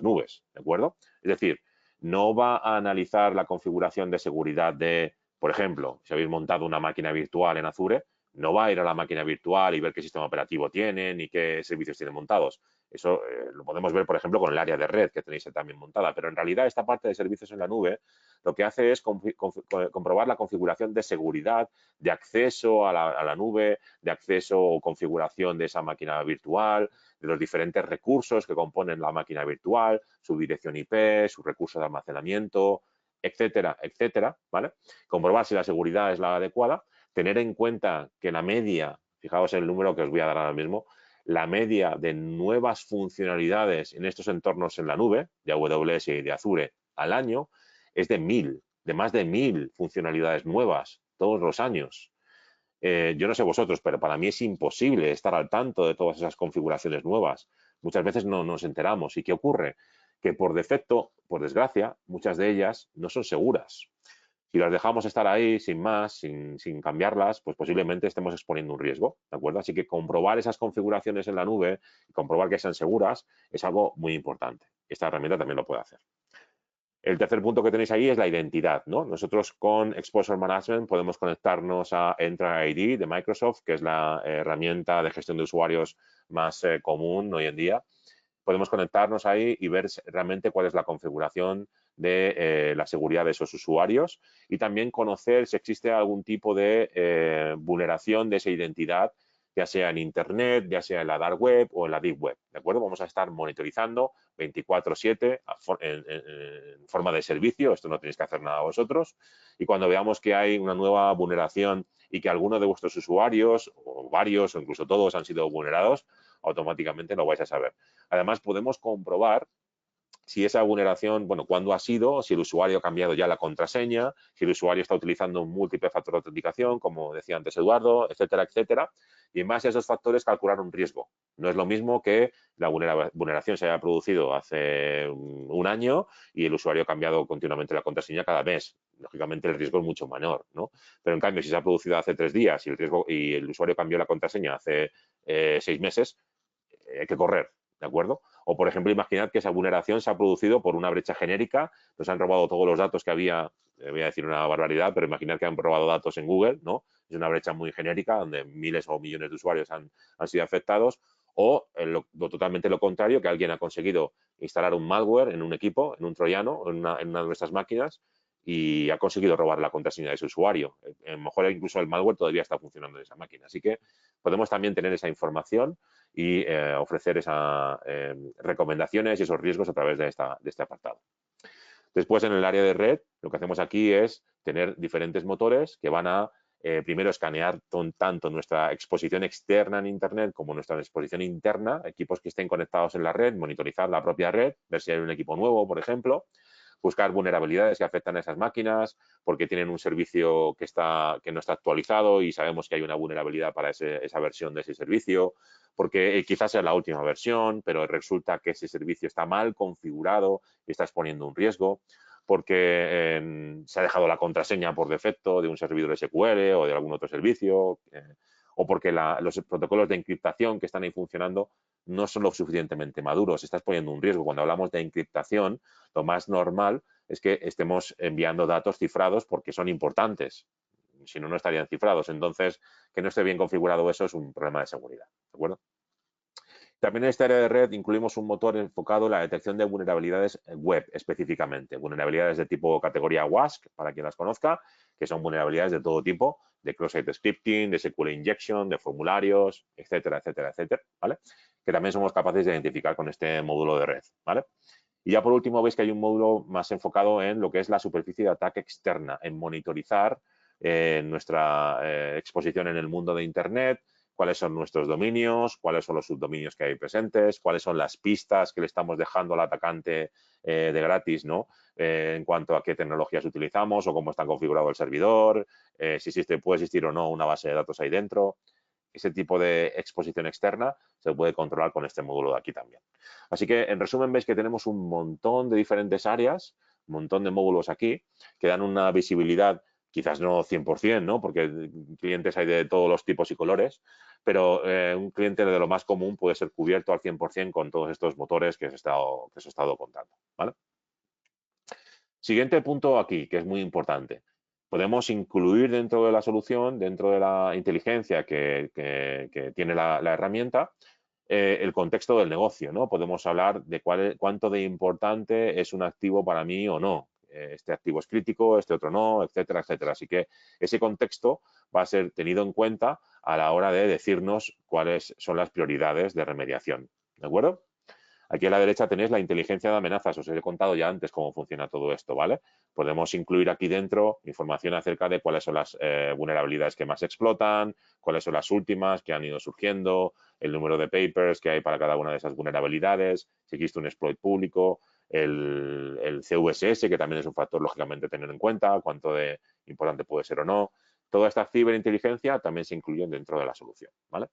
nubes, ¿de acuerdo? Es decir, no va a analizar la configuración de seguridad de, por ejemplo, si habéis montado una máquina virtual en Azure, no va a ir a la máquina virtual y ver qué sistema operativo tienen y qué servicios tienen montados. Eso lo podemos ver, por ejemplo, con el área de red que tenéis también montada, pero en realidad esta parte de servicios en la nube lo que hace es comprobar la configuración de seguridad, de acceso a la nube, de acceso o configuración de esa máquina virtual, de los diferentes recursos que componen la máquina virtual, su dirección IP, su recurso de almacenamiento, etcétera, etcétera, ¿vale? Comprobar si la seguridad es la adecuada, tener en cuenta que la media, fijaos en el número que os voy a dar ahora mismo, la media de nuevas funcionalidades en estos entornos en la nube, de AWS y de Azure, al año, es de más de 1000 funcionalidades nuevas todos los años. yo no sé vosotros, pero para mí es imposible estar al tanto de todas esas configuraciones nuevas. Muchas veces no nos enteramos. ¿Y qué ocurre? Que por defecto, por desgracia, muchas de ellas no son seguras. Si las dejamos estar ahí sin más, sin cambiarlas, pues posiblemente estemos exponiendo un riesgo, ¿de acuerdo? Así que comprobar esas configuraciones en la nube y comprobar que sean seguras es algo muy importante. Esta herramienta también lo puede hacer. El tercer punto que tenéis ahí es la identidad, ¿no? Nosotros con Exposure Management podemos conectarnos a Entra ID de Microsoft, que es la herramienta de gestión de usuarios más común hoy en día. Podemos conectarnos ahí y ver realmente cuál es la configuración de la seguridad de esos usuarios y también conocer si existe algún tipo de vulneración de esa identidad, ya sea en Internet, ya sea en la Dark Web o en la Deep Web, ¿de acuerdo? Vamos a estar monitorizando 24/7 en forma de servicio, esto no tenéis que hacer nada vosotros, y cuando veamos que hay una nueva vulneración y que alguno de vuestros usuarios, o varios, o incluso todos han sido vulnerados, automáticamente lo vais a saber. Además, podemos comprobar si esa vulneración, bueno, cuándo ha sido, si el usuario ha cambiado ya la contraseña, si el usuario está utilizando un múltiple factor de autenticación, como decía antes Eduardo, etcétera, etcétera. Y en base a esos factores calcular un riesgo. No es lo mismo que la vulneración se haya producido hace un año y el usuario ha cambiado continuamente la contraseña cada mes. Lógicamente el riesgo es mucho menor, ¿no? Pero en cambio, si se ha producido hace 3 días y el usuario cambió la contraseña hace 6 meses, hay que correr, ¿de acuerdo? O, por ejemplo, imaginad que esa vulneración se ha producido por una brecha genérica, nos han robado todos los datos que había, voy a decir una barbaridad, pero imaginad que han robado datos en Google, ¿no? Es una brecha muy genérica donde miles o millones de usuarios han sido afectados, o totalmente lo contrario, que alguien ha conseguido instalar un malware en un equipo, en un troyano, en una de nuestras máquinas, y ha conseguido robar la contraseña de su usuario. A lo mejor incluso el malware todavía está funcionando en esa máquina. Así que podemos también tener esa información y ofrecer esas recomendaciones y esos riesgos a través de este apartado. Después, en el área de red, lo que hacemos aquí es tener diferentes motores que van a primero escanear tanto nuestra exposición externa en Internet como nuestra exposición interna, equipos que estén conectados en la red, monitorizar la propia red, ver si hay un equipo nuevo, por ejemplo, buscar vulnerabilidades que afectan a esas máquinas porque tienen un servicio que no está actualizado y sabemos que hay una vulnerabilidad para esa versión de ese servicio, porque quizás sea la última versión, pero resulta que ese servicio está mal configurado y está exponiendo un riesgo, porque se ha dejado la contraseña por defecto de un servidor SQL o de algún otro servicio, o porque los protocolos de encriptación que están ahí funcionando no son lo suficientemente maduros. Estás poniendo un riesgo. Cuando hablamos de encriptación, lo más normal es que estemos enviando datos cifrados porque son importantes. Si no, no estarían cifrados. Entonces, que no esté bien configurado eso es un problema de seguridad. ¿De acuerdo? También en esta área de red incluimos un motor enfocado en la detección de vulnerabilidades web específicamente. Vulnerabilidades de tipo categoría WASP, para quien las conozca, que son vulnerabilidades de todo tipo, de cross-site scripting, de SQL injection, de formularios, etcétera, etcétera, etcétera, ¿vale? Que también somos capaces de identificar con este módulo de red, ¿vale? Y ya por último veis que hay un módulo más enfocado en lo que es la superficie de ataque externa, en monitorizar nuestra exposición en el mundo de Internet, cuáles son nuestros dominios, cuáles son los subdominios que hay presentes, cuáles son las pistas que le estamos dejando al atacante de gratis, ¿no? En cuanto a qué tecnologías utilizamos o cómo está configurado el servidor, si puede existir o no una base de datos ahí dentro. Ese tipo de exposición externa se puede controlar con este módulo de aquí también. Así que, en resumen, veis que tenemos un montón de diferentes áreas, un montón de módulos aquí, que dan una visibilidad, quizás no 100%, ¿no? Porque clientes hay de todos los tipos y colores, pero un cliente de lo más común puede ser cubierto al 100% con todos estos motores que os he estado contando, ¿vale? Siguiente punto aquí, que es muy importante. Podemos incluir dentro de la solución, dentro de la inteligencia que tiene la herramienta, el contexto del negocio, ¿no? Podemos hablar de cuánto de importante es un activo para mí o no. Este activo es crítico, este otro no, etcétera, etcétera. Así que ese contexto va a ser tenido en cuenta a la hora de decirnos cuáles son las prioridades de remediación. ¿De acuerdo? Aquí a la derecha tenéis la inteligencia de amenazas. Os he contado ya antes cómo funciona todo esto, ¿vale? Podemos incluir aquí dentro información acerca de cuáles son las vulnerabilidades que más explotan, cuáles son las últimas que han ido surgiendo, el número de papers que hay para cada una de esas vulnerabilidades, si existe un exploit público, el CVSS, que también es un factor lógicamente tener en cuenta, cuánto de importante puede ser o no. toda esta ciberinteligencia también se incluyen dentro de la solución, ¿vale?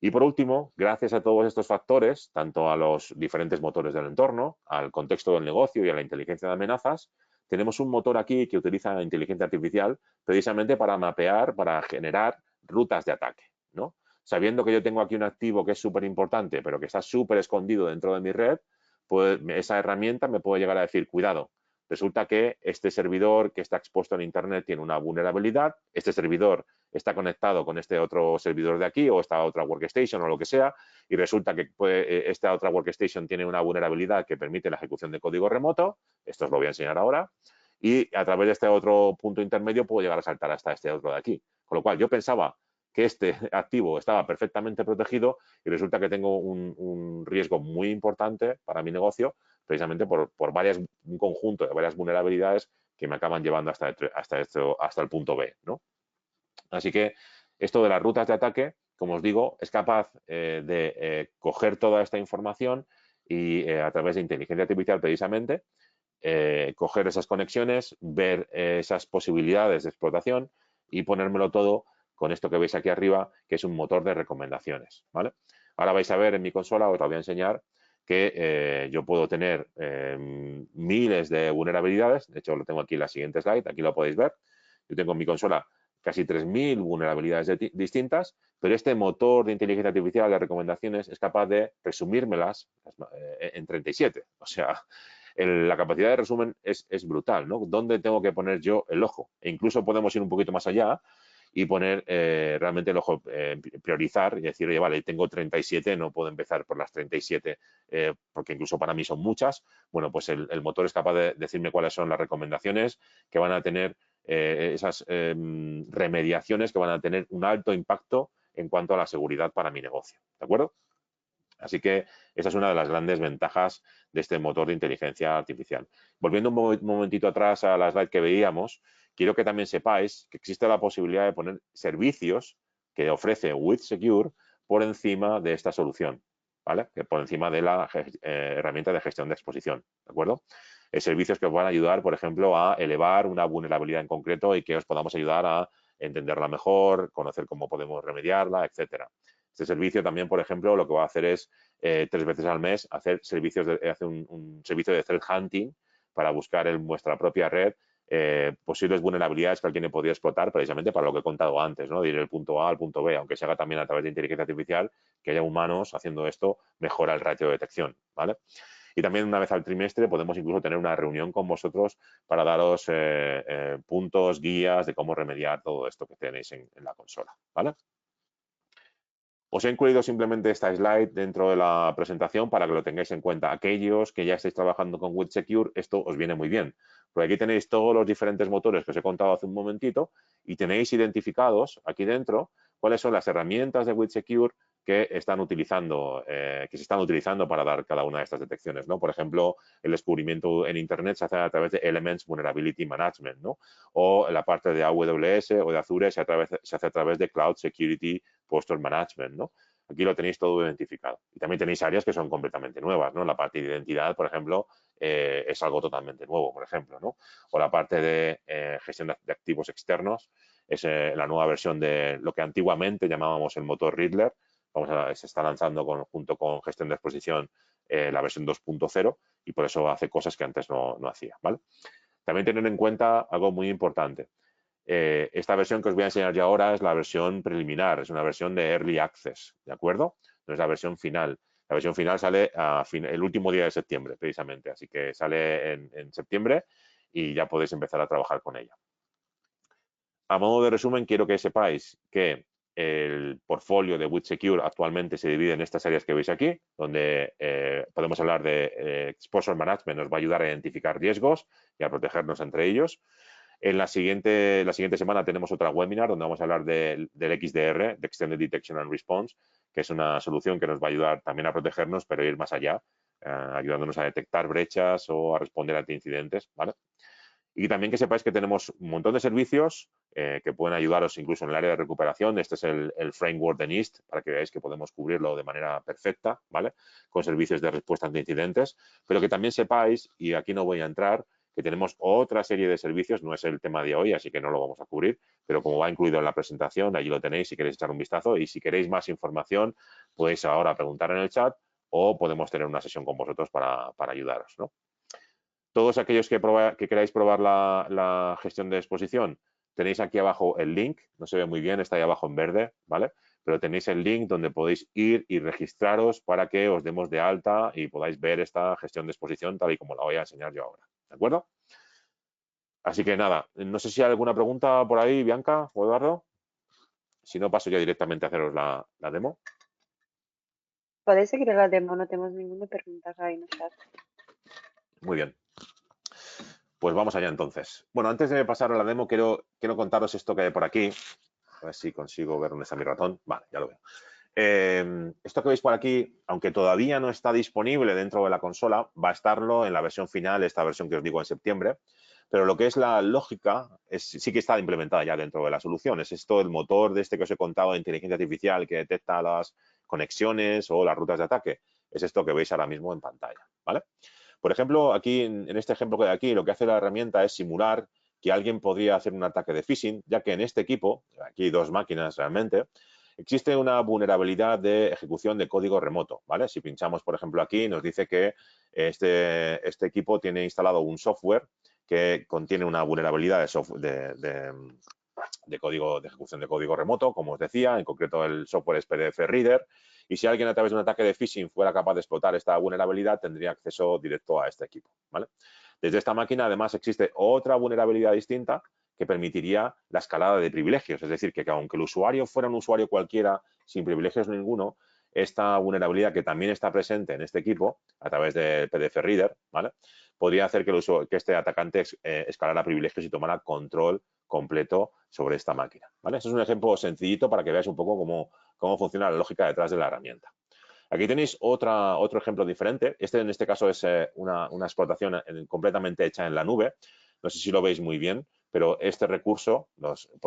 Y por último, gracias a todos estos factores, tanto a los diferentes motores del entorno, al contexto del negocio y a la inteligencia de amenazas, tenemos un motor aquí que utiliza la inteligencia artificial precisamente para mapear, para generar rutas de ataque, ¿no? Sabiendo que yo tengo aquí un activo que es súper importante, pero que está súper escondido dentro de mi red, pues esa herramienta me puede llegar a decir, cuidado, resulta que este servidor que está expuesto en Internet tiene una vulnerabilidad, este servidor está conectado con este otro servidor de aquí o esta otra workstation o lo que sea, y resulta que esta otra workstation tiene una vulnerabilidad que permite la ejecución de código remoto, esto os lo voy a enseñar ahora, y a través de este otro punto intermedio puedo llegar a saltar hasta este otro de aquí. Con lo cual, yo pensaba que este activo estaba perfectamente protegido y resulta que tengo un riesgo muy importante para mi negocio precisamente por un conjunto de varias vulnerabilidades que me acaban llevando hasta el punto B, ¿no? Así que esto de las rutas de ataque, como os digo, es capaz de coger toda esta información y a través de inteligencia artificial precisamente, coger esas conexiones, ver esas posibilidades de explotación y ponérmelo todo con esto que veis aquí arriba, que es un motor de recomendaciones, ¿vale? Ahora vais a ver en mi consola, os la voy a enseñar, que yo puedo tener miles de vulnerabilidades. De hecho, lo tengo aquí en la siguiente slide, aquí lo podéis ver. Yo tengo en mi consola casi 3.000 vulnerabilidades distintas, pero este motor de inteligencia artificial de recomendaciones es capaz de resumírmelas en 37. O sea, la capacidad de resumen es brutal, ¿no? ¿Dónde tengo que poner yo el ojo? E incluso podemos ir un poquito más allá y poner realmente el ojo, priorizar y decir, oye, vale, tengo 37, no puedo empezar por las 37 porque incluso para mí son muchas. Bueno, pues el motor es capaz de decirme cuáles son las recomendaciones que van a tener esas remediaciones que van a tener un alto impacto en cuanto a la seguridad para mi negocio, ¿de acuerdo? Así que esa es una de las grandes ventajas de este motor de inteligencia artificial. Volviendo un momentito atrás a la slide que veíamos, quiero que también sepáis que existe la posibilidad de poner servicios que ofrece WithSecure por encima de esta solución, ¿vale? Que por encima de la herramienta de gestión de exposición, ¿de acuerdo? Servicios que os van a ayudar, por ejemplo, a elevar una vulnerabilidad en concreto y que os podamos ayudar a entenderla mejor, conocer cómo podemos remediarla, etcétera. Este servicio también, por ejemplo, lo que va a hacer es 3 veces al mes hacer un servicio de threat hunting para buscar en vuestra propia red posibles vulnerabilidades que alguien podría explotar precisamente para lo que he contado antes, ¿no? De ir del punto A al punto B, aunque se haga también a través de inteligencia artificial, que haya humanos haciendo esto, mejora el ratio de detección, ¿vale? Y también una vez al trimestre podemos incluso tener una reunión con vosotros para daros puntos, guías de cómo remediar todo esto que tenéis en la consola, ¿vale? Os he incluido simplemente esta slide dentro de la presentación para que lo tengáis en cuenta. Aquellos que ya estáis trabajando con WithSecure, esto os viene muy bien. Porque aquí tenéis todos los diferentes motores que os he contado hace un momentito y tenéis identificados aquí dentro cuáles son las herramientas de WithSecure que están utilizando, que se están utilizando para dar cada una de estas detecciones, ¿no? Por ejemplo, el descubrimiento en Internet se hace a través de Elements Vulnerability Management, ¿no? O la parte de AWS o de Azure se hace a través de Cloud Security Posture Management, ¿no? Aquí lo tenéis todo identificado. Y también tenéis áreas que son completamente nuevas, ¿no? La parte de identidad, por ejemplo, es algo totalmente nuevo, por ejemplo, ¿no? O la parte de gestión de activos externos es la nueva versión de lo que antiguamente llamábamos el motor Riddler. Se está lanzando junto con gestión de exposición la versión 2.0 y por eso hace cosas que antes no hacía, ¿vale? También tener en cuenta algo muy importante. Esta versión que os voy a enseñar ya ahora es la versión preliminar, es una versión de Early Access, ¿de acuerdo? No es la versión final. La versión final sale el último día de septiembre, precisamente, así que sale en septiembre y ya podéis empezar a trabajar con ella. A modo de resumen, quiero que sepáis que el portfolio de WithSecure actualmente se divide en estas áreas que veis aquí, donde podemos hablar de Exposure Management, nos va a ayudar a identificar riesgos y a protegernos entre ellos. En la siguiente semana tenemos otra webinar donde vamos a hablar del XDR, de Extended Detection and Response, que es una solución que nos va a ayudar también a protegernos, pero ir más allá, ayudándonos a detectar brechas o a responder ante incidentes, ¿vale? Y también que sepáis que tenemos un montón de servicios que pueden ayudaros incluso en el área de recuperación. Este es el framework de NIST para que veáis que podemos cubrirlo de manera perfecta, ¿vale? Con servicios de respuesta ante incidentes, pero que también sepáis, y aquí no voy a entrar, que tenemos otra serie de servicios, no es el tema de hoy, así que no lo vamos a cubrir, pero como va incluido en la presentación, allí lo tenéis si queréis echar un vistazo y si queréis más información, podéis ahora preguntar en el chat o podemos tener una sesión con vosotros para ayudaros, ¿no? Todos aquellos que queráis probar la gestión de exposición, tenéis aquí abajo el link, no se ve muy bien, está ahí abajo en verde, ¿vale? Pero tenéis el link donde podéis ir y registraros para que os demos de alta y podáis ver esta gestión de exposición tal y como la voy a enseñar yo ahora, ¿de acuerdo? Así que nada, no sé si hay alguna pregunta por ahí, Bianca o Eduardo. Si no, paso yo directamente a haceros la demo. Podéis seguir la demo, no tenemos ninguna pregunta ahí en el chat. Muy bien. Pues vamos allá entonces. Bueno, antes de pasar a la demo, quiero contaros esto que hay por aquí. A ver si consigo ver dónde está mi ratón. Vale, ya lo veo. Esto que veis por aquí, aunque todavía no está disponible dentro de la consola, va a estarlo en la versión final, esta versión que os digo en septiembre, pero lo que es la lógica sí que está implementada ya dentro de la solución. Es esto el motor de este que os he contado de inteligencia artificial que detecta las conexiones o las rutas de ataque. Es esto que veis ahora mismo en pantalla, ¿vale? Por ejemplo, aquí en este ejemplo que hay aquí, lo que hace la herramienta es simular que alguien podría hacer un ataque de phishing, ya que en este equipo, aquí hay dos máquinas realmente, existe una vulnerabilidad de ejecución de código remoto, ¿vale? Si pinchamos, por ejemplo, aquí, nos dice que este equipo tiene instalado un software que contiene una vulnerabilidad de código, de ejecución de código remoto, como os decía, en concreto el software es PDF Reader, y si alguien a través de un ataque de phishing fuera capaz de explotar esta vulnerabilidad, tendría acceso directo a este equipo, ¿vale? Desde esta máquina, además, existe otra vulnerabilidad distinta que permitiría la escalada de privilegios, es decir, que aunque el usuario fuera un usuario cualquiera sin privilegios ninguno, esta vulnerabilidad que también está presente en este equipo, a través del PDF Reader, ¿vale?, podría hacer que este atacante escalara privilegios y tomara control completo sobre esta máquina, ¿vale? Eso es un ejemplo sencillito para que veáis un poco cómo funciona la lógica detrás de la herramienta. Aquí tenéis otro ejemplo diferente. En este caso es una explotación completamente hecha en la nube. No sé si lo veis muy bien, pero este recurso,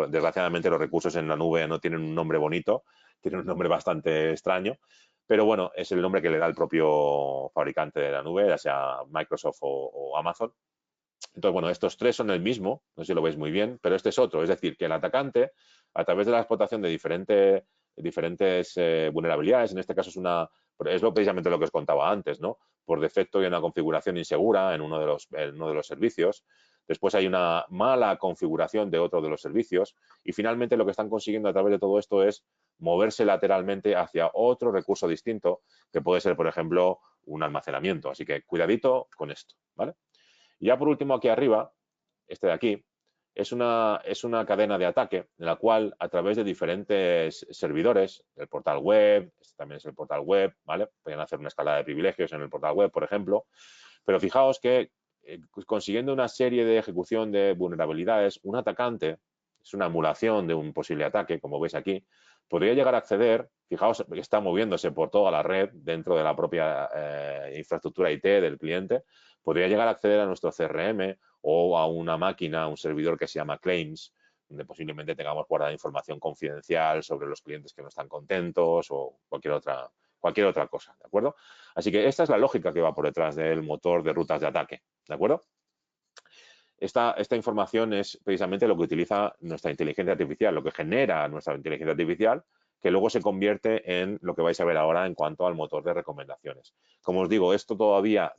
desgraciadamente los recursos en la nube no tienen un nombre bonito, tienen un nombre bastante extraño, pero bueno, es el nombre que le da el propio fabricante de la nube, ya sea Microsoft o Amazon. Entonces, bueno, estos tres son el mismo, no sé si lo veis muy bien, pero este es otro. Es decir, que el atacante, a través de la explotación de diferentes vulnerabilidades, en este caso es precisamente lo que os contaba antes, ¿no? Por defecto hay una configuración insegura en uno de los servicios, después hay una mala configuración de otro de los servicios y finalmente lo que están consiguiendo a través de todo esto es moverse lateralmente hacia otro recurso distinto, que puede ser, por ejemplo, un almacenamiento. Así que cuidadito con esto, ¿vale? Y ya por último, aquí arriba, este de aquí, es una cadena de ataque en la cual a través de diferentes servidores, el portal web, este también es el portal web, ¿vale? Pueden hacer una escalada de privilegios en el portal web, por ejemplo, pero fijaos que consiguiendo una serie de ejecución de vulnerabilidades, un atacante, es una emulación de un posible ataque, como veis aquí, podría llegar a acceder, fijaos que está moviéndose por toda la red dentro de la propia infraestructura IT del cliente, podría llegar a acceder a nuestro CRM o a una máquina, a un servidor que se llama Claims, donde posiblemente tengamos guardada información confidencial sobre los clientes que no están contentos o cualquier otra cosa, ¿de acuerdo? Así que esta es la lógica que va por detrás del motor de rutas de ataque, ¿de acuerdo? Esta información es precisamente lo que utiliza nuestra inteligencia artificial, lo que genera nuestra inteligencia artificial, que luego se convierte en lo que vais a ver ahora en cuanto al motor de recomendaciones. Como os digo, esto todavía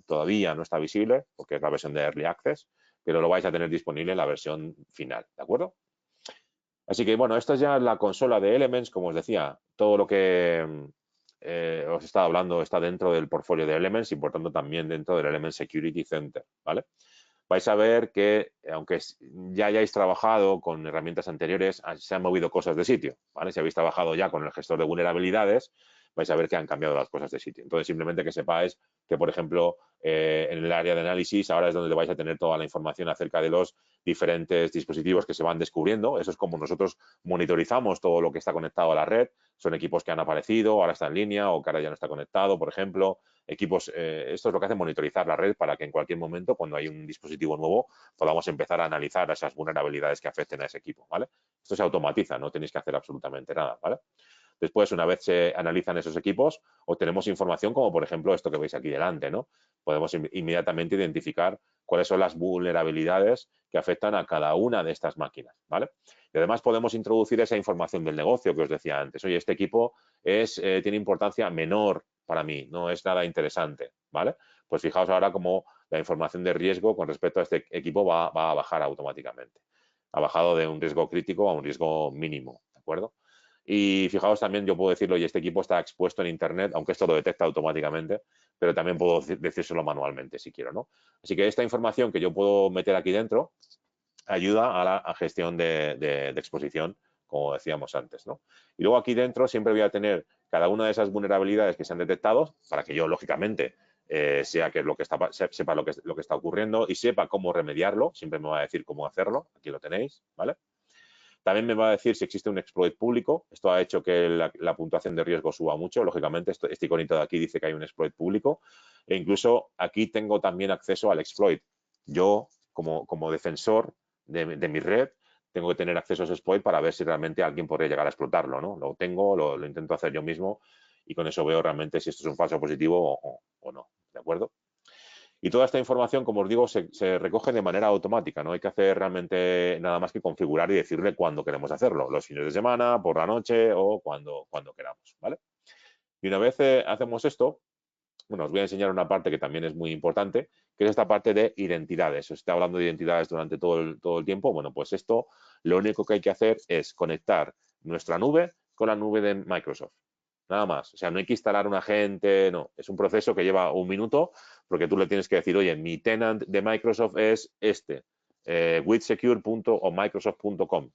no está visible, porque es la versión de Early Access, pero lo vais a tener disponible en la versión final, ¿de acuerdo? Así que, bueno, esta es ya la consola de Elements, como os decía, todo lo que os he estado hablando está dentro del portfolio de Elements y, por tanto, también dentro del Element Security Center, ¿vale? Vais a ver que, aunque ya hayáis trabajado con herramientas anteriores, se han movido cosas de sitio, ¿vale? Si habéis trabajado ya con el gestor de vulnerabilidades, vais a ver que han cambiado las cosas de sitio. Entonces, simplemente que sepáis que, por ejemplo, en el área de análisis, ahora es donde vais a tener toda la información acerca de los diferentes dispositivos que se van descubriendo. Eso es como nosotros monitorizamos todo lo que está conectado a la red. Son equipos que han aparecido, ahora está en línea o que ahora ya no está conectado, por ejemplo. Esto es lo que hace monitorizar la red para que en cualquier momento, cuando hay un dispositivo nuevo, podamos empezar a analizar esas vulnerabilidades que afecten a ese equipo, ¿vale? Esto se automatiza, no tenéis que hacer absolutamente nada, ¿vale? Después, una vez se analizan esos equipos, obtenemos información como, por ejemplo, esto que veis aquí delante, ¿no? Podemos inmediatamente identificar cuáles son las vulnerabilidades que afectan a cada una de estas máquinas, ¿vale? Y además podemos introducir esa información del negocio que os decía antes. Oye, este equipo tiene importancia menor para mí, no es nada interesante, ¿vale? Pues fijaos ahora cómo la información de riesgo con respecto a este equipo va a bajar automáticamente. Ha bajado de un riesgo crítico a un riesgo mínimo, ¿de acuerdo? Y fijaos también, yo puedo decirlo, y este equipo está expuesto en Internet, aunque esto lo detecta automáticamente, pero también puedo decírselo manualmente si quiero, ¿no? Así que esta información que yo puedo meter aquí dentro ayuda a la gestión de exposición, como decíamos antes, ¿no? Y luego aquí dentro siempre voy a tener cada una de esas vulnerabilidades que se han detectado para que yo, lógicamente, sea que sepa lo que está ocurriendo y sepa cómo remediarlo. Siempre me va a decir cómo hacerlo. Aquí lo tenéis, ¿vale? También me va a decir si existe un exploit público. Esto ha hecho que la puntuación de riesgo suba mucho. Lógicamente, este iconito de aquí dice que hay un exploit público. E incluso aquí tengo también acceso al exploit. Yo, como defensor de mi red, tengo que tener acceso a ese exploit para ver si realmente alguien podría llegar a explotarlo, ¿no? Lo tengo, lo intento hacer yo mismo y con eso veo realmente si esto es un falso positivo o no, ¿de acuerdo? Y toda esta información, como os digo, se recoge de manera automática. No hay que hacer realmente nada más que configurar y decirle cuándo queremos hacerlo. Los fines de semana, por la noche o cuando queramos, ¿vale? Y una vez hacemos esto, bueno, os voy a enseñar una parte que también es muy importante, que es esta parte de identidades. Os está hablando de identidades durante todo el tiempo. Bueno, pues esto lo único que hay que hacer es conectar nuestra nube con la nube de Microsoft. Nada más. O sea, no hay que instalar un agente, no. Es un proceso que lleva un minuto porque tú le tienes que decir, oye, mi tenant de Microsoft es este, withsecure.microsoft.com.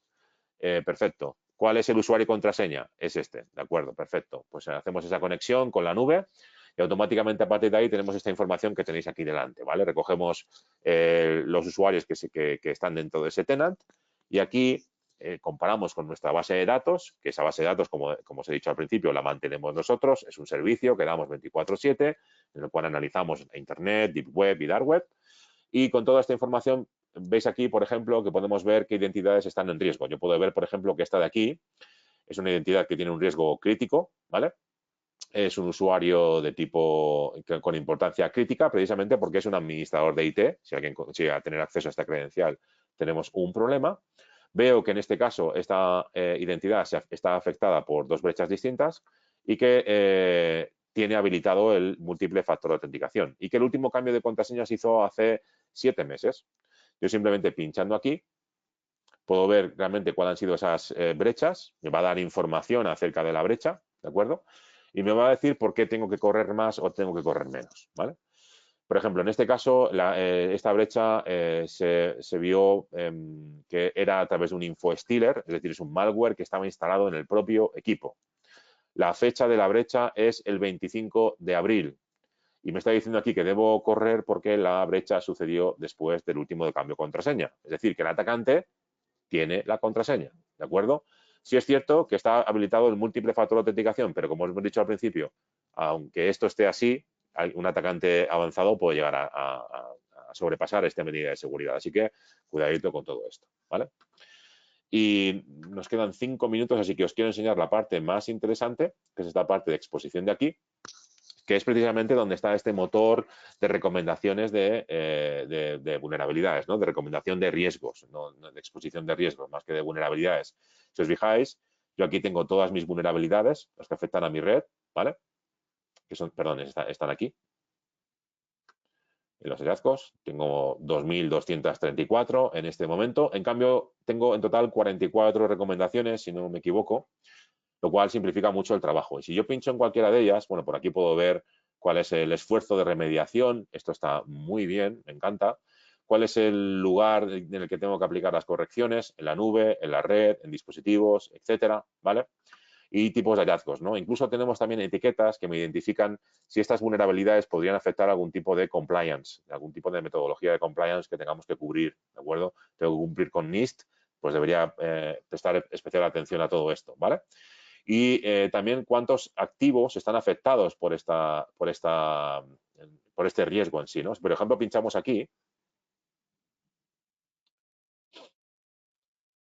Perfecto. ¿Cuál es el usuario y contraseña? Es este. De acuerdo, perfecto. Pues hacemos esa conexión con la nube y automáticamente a partir de ahí tenemos esta información que tenéis aquí delante, ¿vale? Recogemos los usuarios que están dentro de ese tenant y aquí comparamos con nuestra base de datos, que esa base de datos, como os he dicho al principio, la mantenemos nosotros, es un servicio que damos 24/7, en el cual analizamos Internet, Deep Web y Dark Web, y con toda esta información veis aquí, por ejemplo, que podemos ver qué identidades están en riesgo. Yo puedo ver, por ejemplo, que esta de aquí es una identidad que tiene un riesgo crítico, ¿vale? Es un usuario de tipo con importancia crítica, precisamente porque es un administrador de IT. Si alguien consigue tener acceso a esta credencial, tenemos un problema. Veo que en este caso esta identidad está afectada por dos brechas distintas y que tiene habilitado el múltiple factor de autenticación y que el último cambio de contraseña se hizo hace 7 meses. Yo simplemente pinchando aquí puedo ver realmente cuáles han sido esas brechas, me va a dar información acerca de la brecha, ¿de acuerdo? Y me va a decir por qué tengo que correr más o tengo que correr menos, ¿vale? Por ejemplo, en este caso, esta brecha se vio que era a través de un infostealer, es decir, es un malware que estaba instalado en el propio equipo. La fecha de la brecha es el 25 de abril y me está diciendo aquí que debo correr porque la brecha sucedió después del último de cambio de contraseña. Es decir, que el atacante tiene la contraseña, ¿de acuerdo? Sí es cierto que está habilitado el múltiple factor de autenticación, pero como os hemos dicho al principio, aunque esto esté así, un atacante avanzado puede llegar a sobrepasar esta medida de seguridad. Así que cuidadito con todo esto, ¿vale? Y nos quedan 5 minutos, así que os quiero enseñar la parte más interesante, que es esta parte de exposición de aquí, que es precisamente donde está este motor de recomendaciones de vulnerabilidades, ¿no? De recomendación de riesgos, no de exposición de riesgos, más que de vulnerabilidades. Si os fijáis, yo aquí tengo todas mis vulnerabilidades, las que afectan a mi red, ¿vale? Que son, perdón, están aquí. En los hallazgos tengo 2.234 en este momento. En cambio, tengo en total 44 recomendaciones, si no me equivoco, lo cual simplifica mucho el trabajo. Y si yo pincho en cualquiera de ellas, bueno, por aquí puedo ver cuál es el esfuerzo de remediación. Esto está muy bien, me encanta. Cuál es el lugar en el que tengo que aplicar las correcciones, en la nube, en la red, en dispositivos, etcétera, ¿vale? Y tipos de hallazgos, ¿no? Incluso tenemos también etiquetas que me identifican si estas vulnerabilidades podrían afectar algún tipo de compliance, algún tipo de metodología de compliance que tengamos que cubrir, ¿de acuerdo? Tengo que cumplir con NIST, pues debería prestar especial atención a todo esto, ¿vale? Y también cuántos activos están afectados por este riesgo en sí, ¿no? Por ejemplo, pinchamos aquí.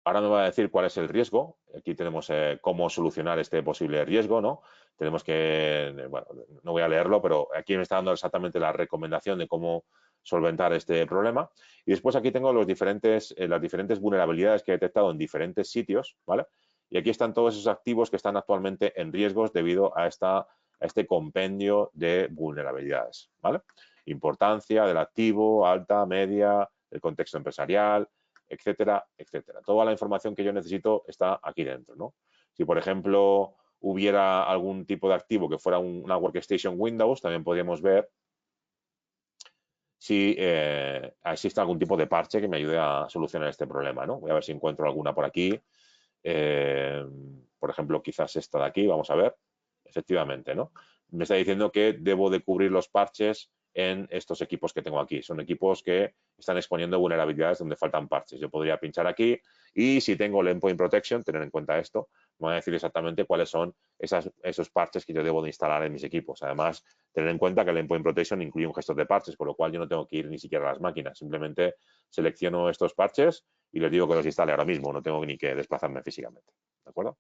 Ahora me va a decir cuál es el riesgo aquí tenemos cómo solucionar este posible riesgo, ¿no? Tenemos que, bueno, no voy a leerlo, pero aquí me está dando exactamente la recomendación de cómo solventar este problema. Y después aquí tengo las diferentes vulnerabilidades que he detectado en diferentes sitios, ¿vale? Y aquí están todos esos activos que están actualmente en riesgos debido a este compendio de vulnerabilidades, ¿vale? Importancia del activo, alta, media, el contexto empresarial, etcétera, etcétera. Toda la información que yo necesito está aquí dentro, ¿no? Si, por ejemplo, hubiera algún tipo de activo que fuera una workstation Windows, también podríamos ver si existe algún tipo de parche que me ayude a solucionar este problema, ¿no? Voy a ver si encuentro alguna por aquí. Por ejemplo, quizás esta de aquí, vamos a ver. Efectivamente, ¿no? Me está diciendo que debo de cubrir los parches en estos equipos que tengo aquí. Son equipos que están exponiendo vulnerabilidades donde faltan parches. Yo podría pinchar aquí y si tengo el Endpoint Protection, tener en cuenta esto, me va a decir exactamente cuáles son esos parches que yo debo de instalar en mis equipos. Además, tener en cuenta que el Endpoint Protection incluye un gestor de parches, con lo cual yo no tengo que ir ni siquiera a las máquinas. Simplemente selecciono estos parches y les digo que los instale ahora mismo. No tengo ni que desplazarme físicamente. ¿De acuerdo?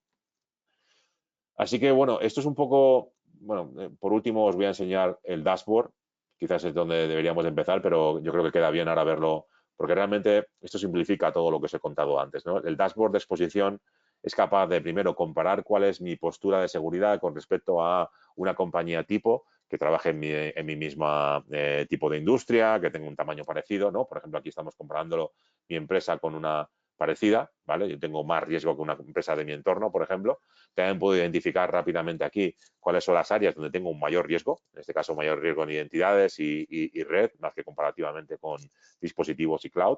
Así que, bueno, esto es un poco, bueno, por último os voy a enseñar el dashboard. Quizás es donde deberíamos empezar, pero yo creo que queda bien ahora verlo, porque realmente esto simplifica todo lo que os he contado antes, ¿no? El dashboard de exposición es capaz de, primero, comparar cuál es mi postura de seguridad con respecto a una compañía tipo que trabaje en mi misma tipo de industria, que tenga un tamaño parecido, ¿no? Por ejemplo, aquí estamos comparándolo mi empresa con una parecida, ¿vale? Yo tengo más riesgo que una empresa de mi entorno, por ejemplo. También puedo identificar rápidamente aquí cuáles son las áreas donde tengo un mayor riesgo, en este caso mayor riesgo en identidades y red, más que comparativamente con dispositivos y cloud.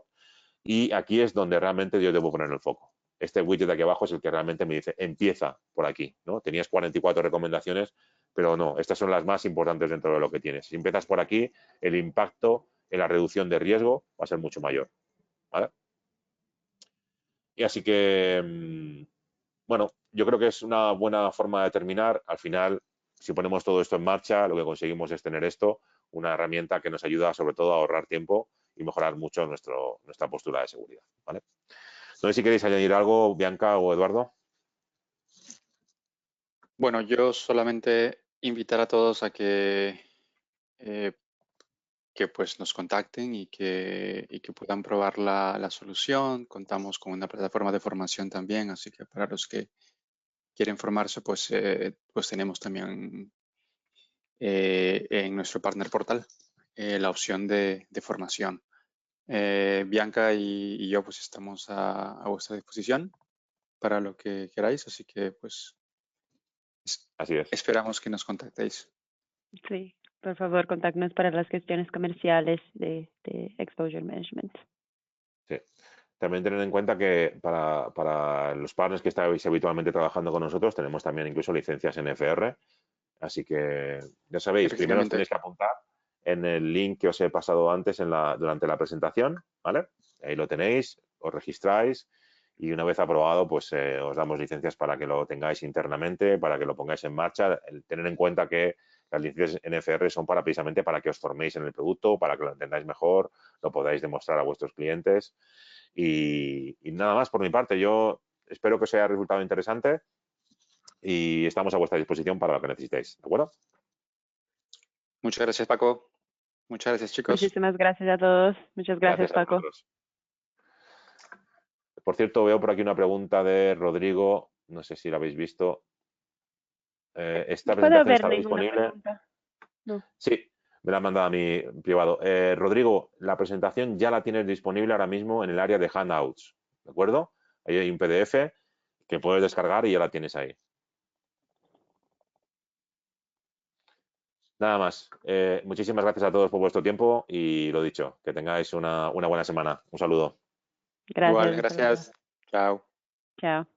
Y aquí es donde realmente yo debo poner el foco. Este widget de aquí abajo es el que realmente me dice, empieza por aquí, ¿no? Tenías 44 recomendaciones, pero no, estas son las más importantes dentro de lo que tienes. Si empiezas por aquí, el impacto en la reducción de riesgo va a ser mucho mayor, ¿vale? Y así que, bueno, yo creo que es una buena forma de terminar. Al final, si ponemos todo esto en marcha, lo que conseguimos es tener esto, una herramienta que nos ayuda sobre todo a ahorrar tiempo y mejorar mucho nuestra postura de seguridad, ¿vale? No sé si queréis añadir algo, Bianca o Eduardo. Bueno, yo solamente invitar a todos a que pues nos contacten y que puedan probar la solución. Contamos con una plataforma de formación también, así que para los que quieren formarse, pues tenemos también en nuestro partner portal la opción de formación. Bianca y yo pues estamos a vuestra disposición para lo que queráis, así que pues Así es. esperamos que nos contactéis. Sí, por favor, contáctenos para las cuestiones comerciales de Exposure Management. Sí. También tener en cuenta que para los partners que estáis habitualmente trabajando con nosotros, tenemos también incluso licencias NFR. Así que ya sabéis, primero os Efectivamente, tenéis que apuntar en el link que os he pasado antes durante la presentación, ¿vale? Ahí lo tenéis, os registráis y una vez aprobado, pues os damos licencias para que lo tengáis internamente, para que lo pongáis en marcha. Tener en cuenta que las licencias NFR son precisamente para que os forméis en el producto, para que lo entendáis mejor, lo podáis demostrar a vuestros clientes. Y nada más por mi parte, yo espero que os haya resultado interesante y estamos a vuestra disposición para lo que necesitéis, ¿de acuerdo? muchas gracias Paco, muchas gracias chicos. Muchísimas gracias a todos. Muchas gracias, Gracias a Paco. vosotros. Por cierto, veo por aquí una pregunta de Rodrigo, no sé si la habéis visto. ¿Esta No puedo presentación ver está ninguna disponible? pregunta. No. Sí, me la han mandado a mi privado. Rodrigo, la presentación ya la tienes disponible ahora mismo en el área de Handouts, ¿de acuerdo? Ahí hay un PDF que puedes descargar y ya la tienes ahí. Nada más. Muchísimas gracias a todos por vuestro tiempo y lo dicho, que tengáis una buena semana. Un saludo. Igual, Gracias, hasta luego. gracias. Chao. Chao.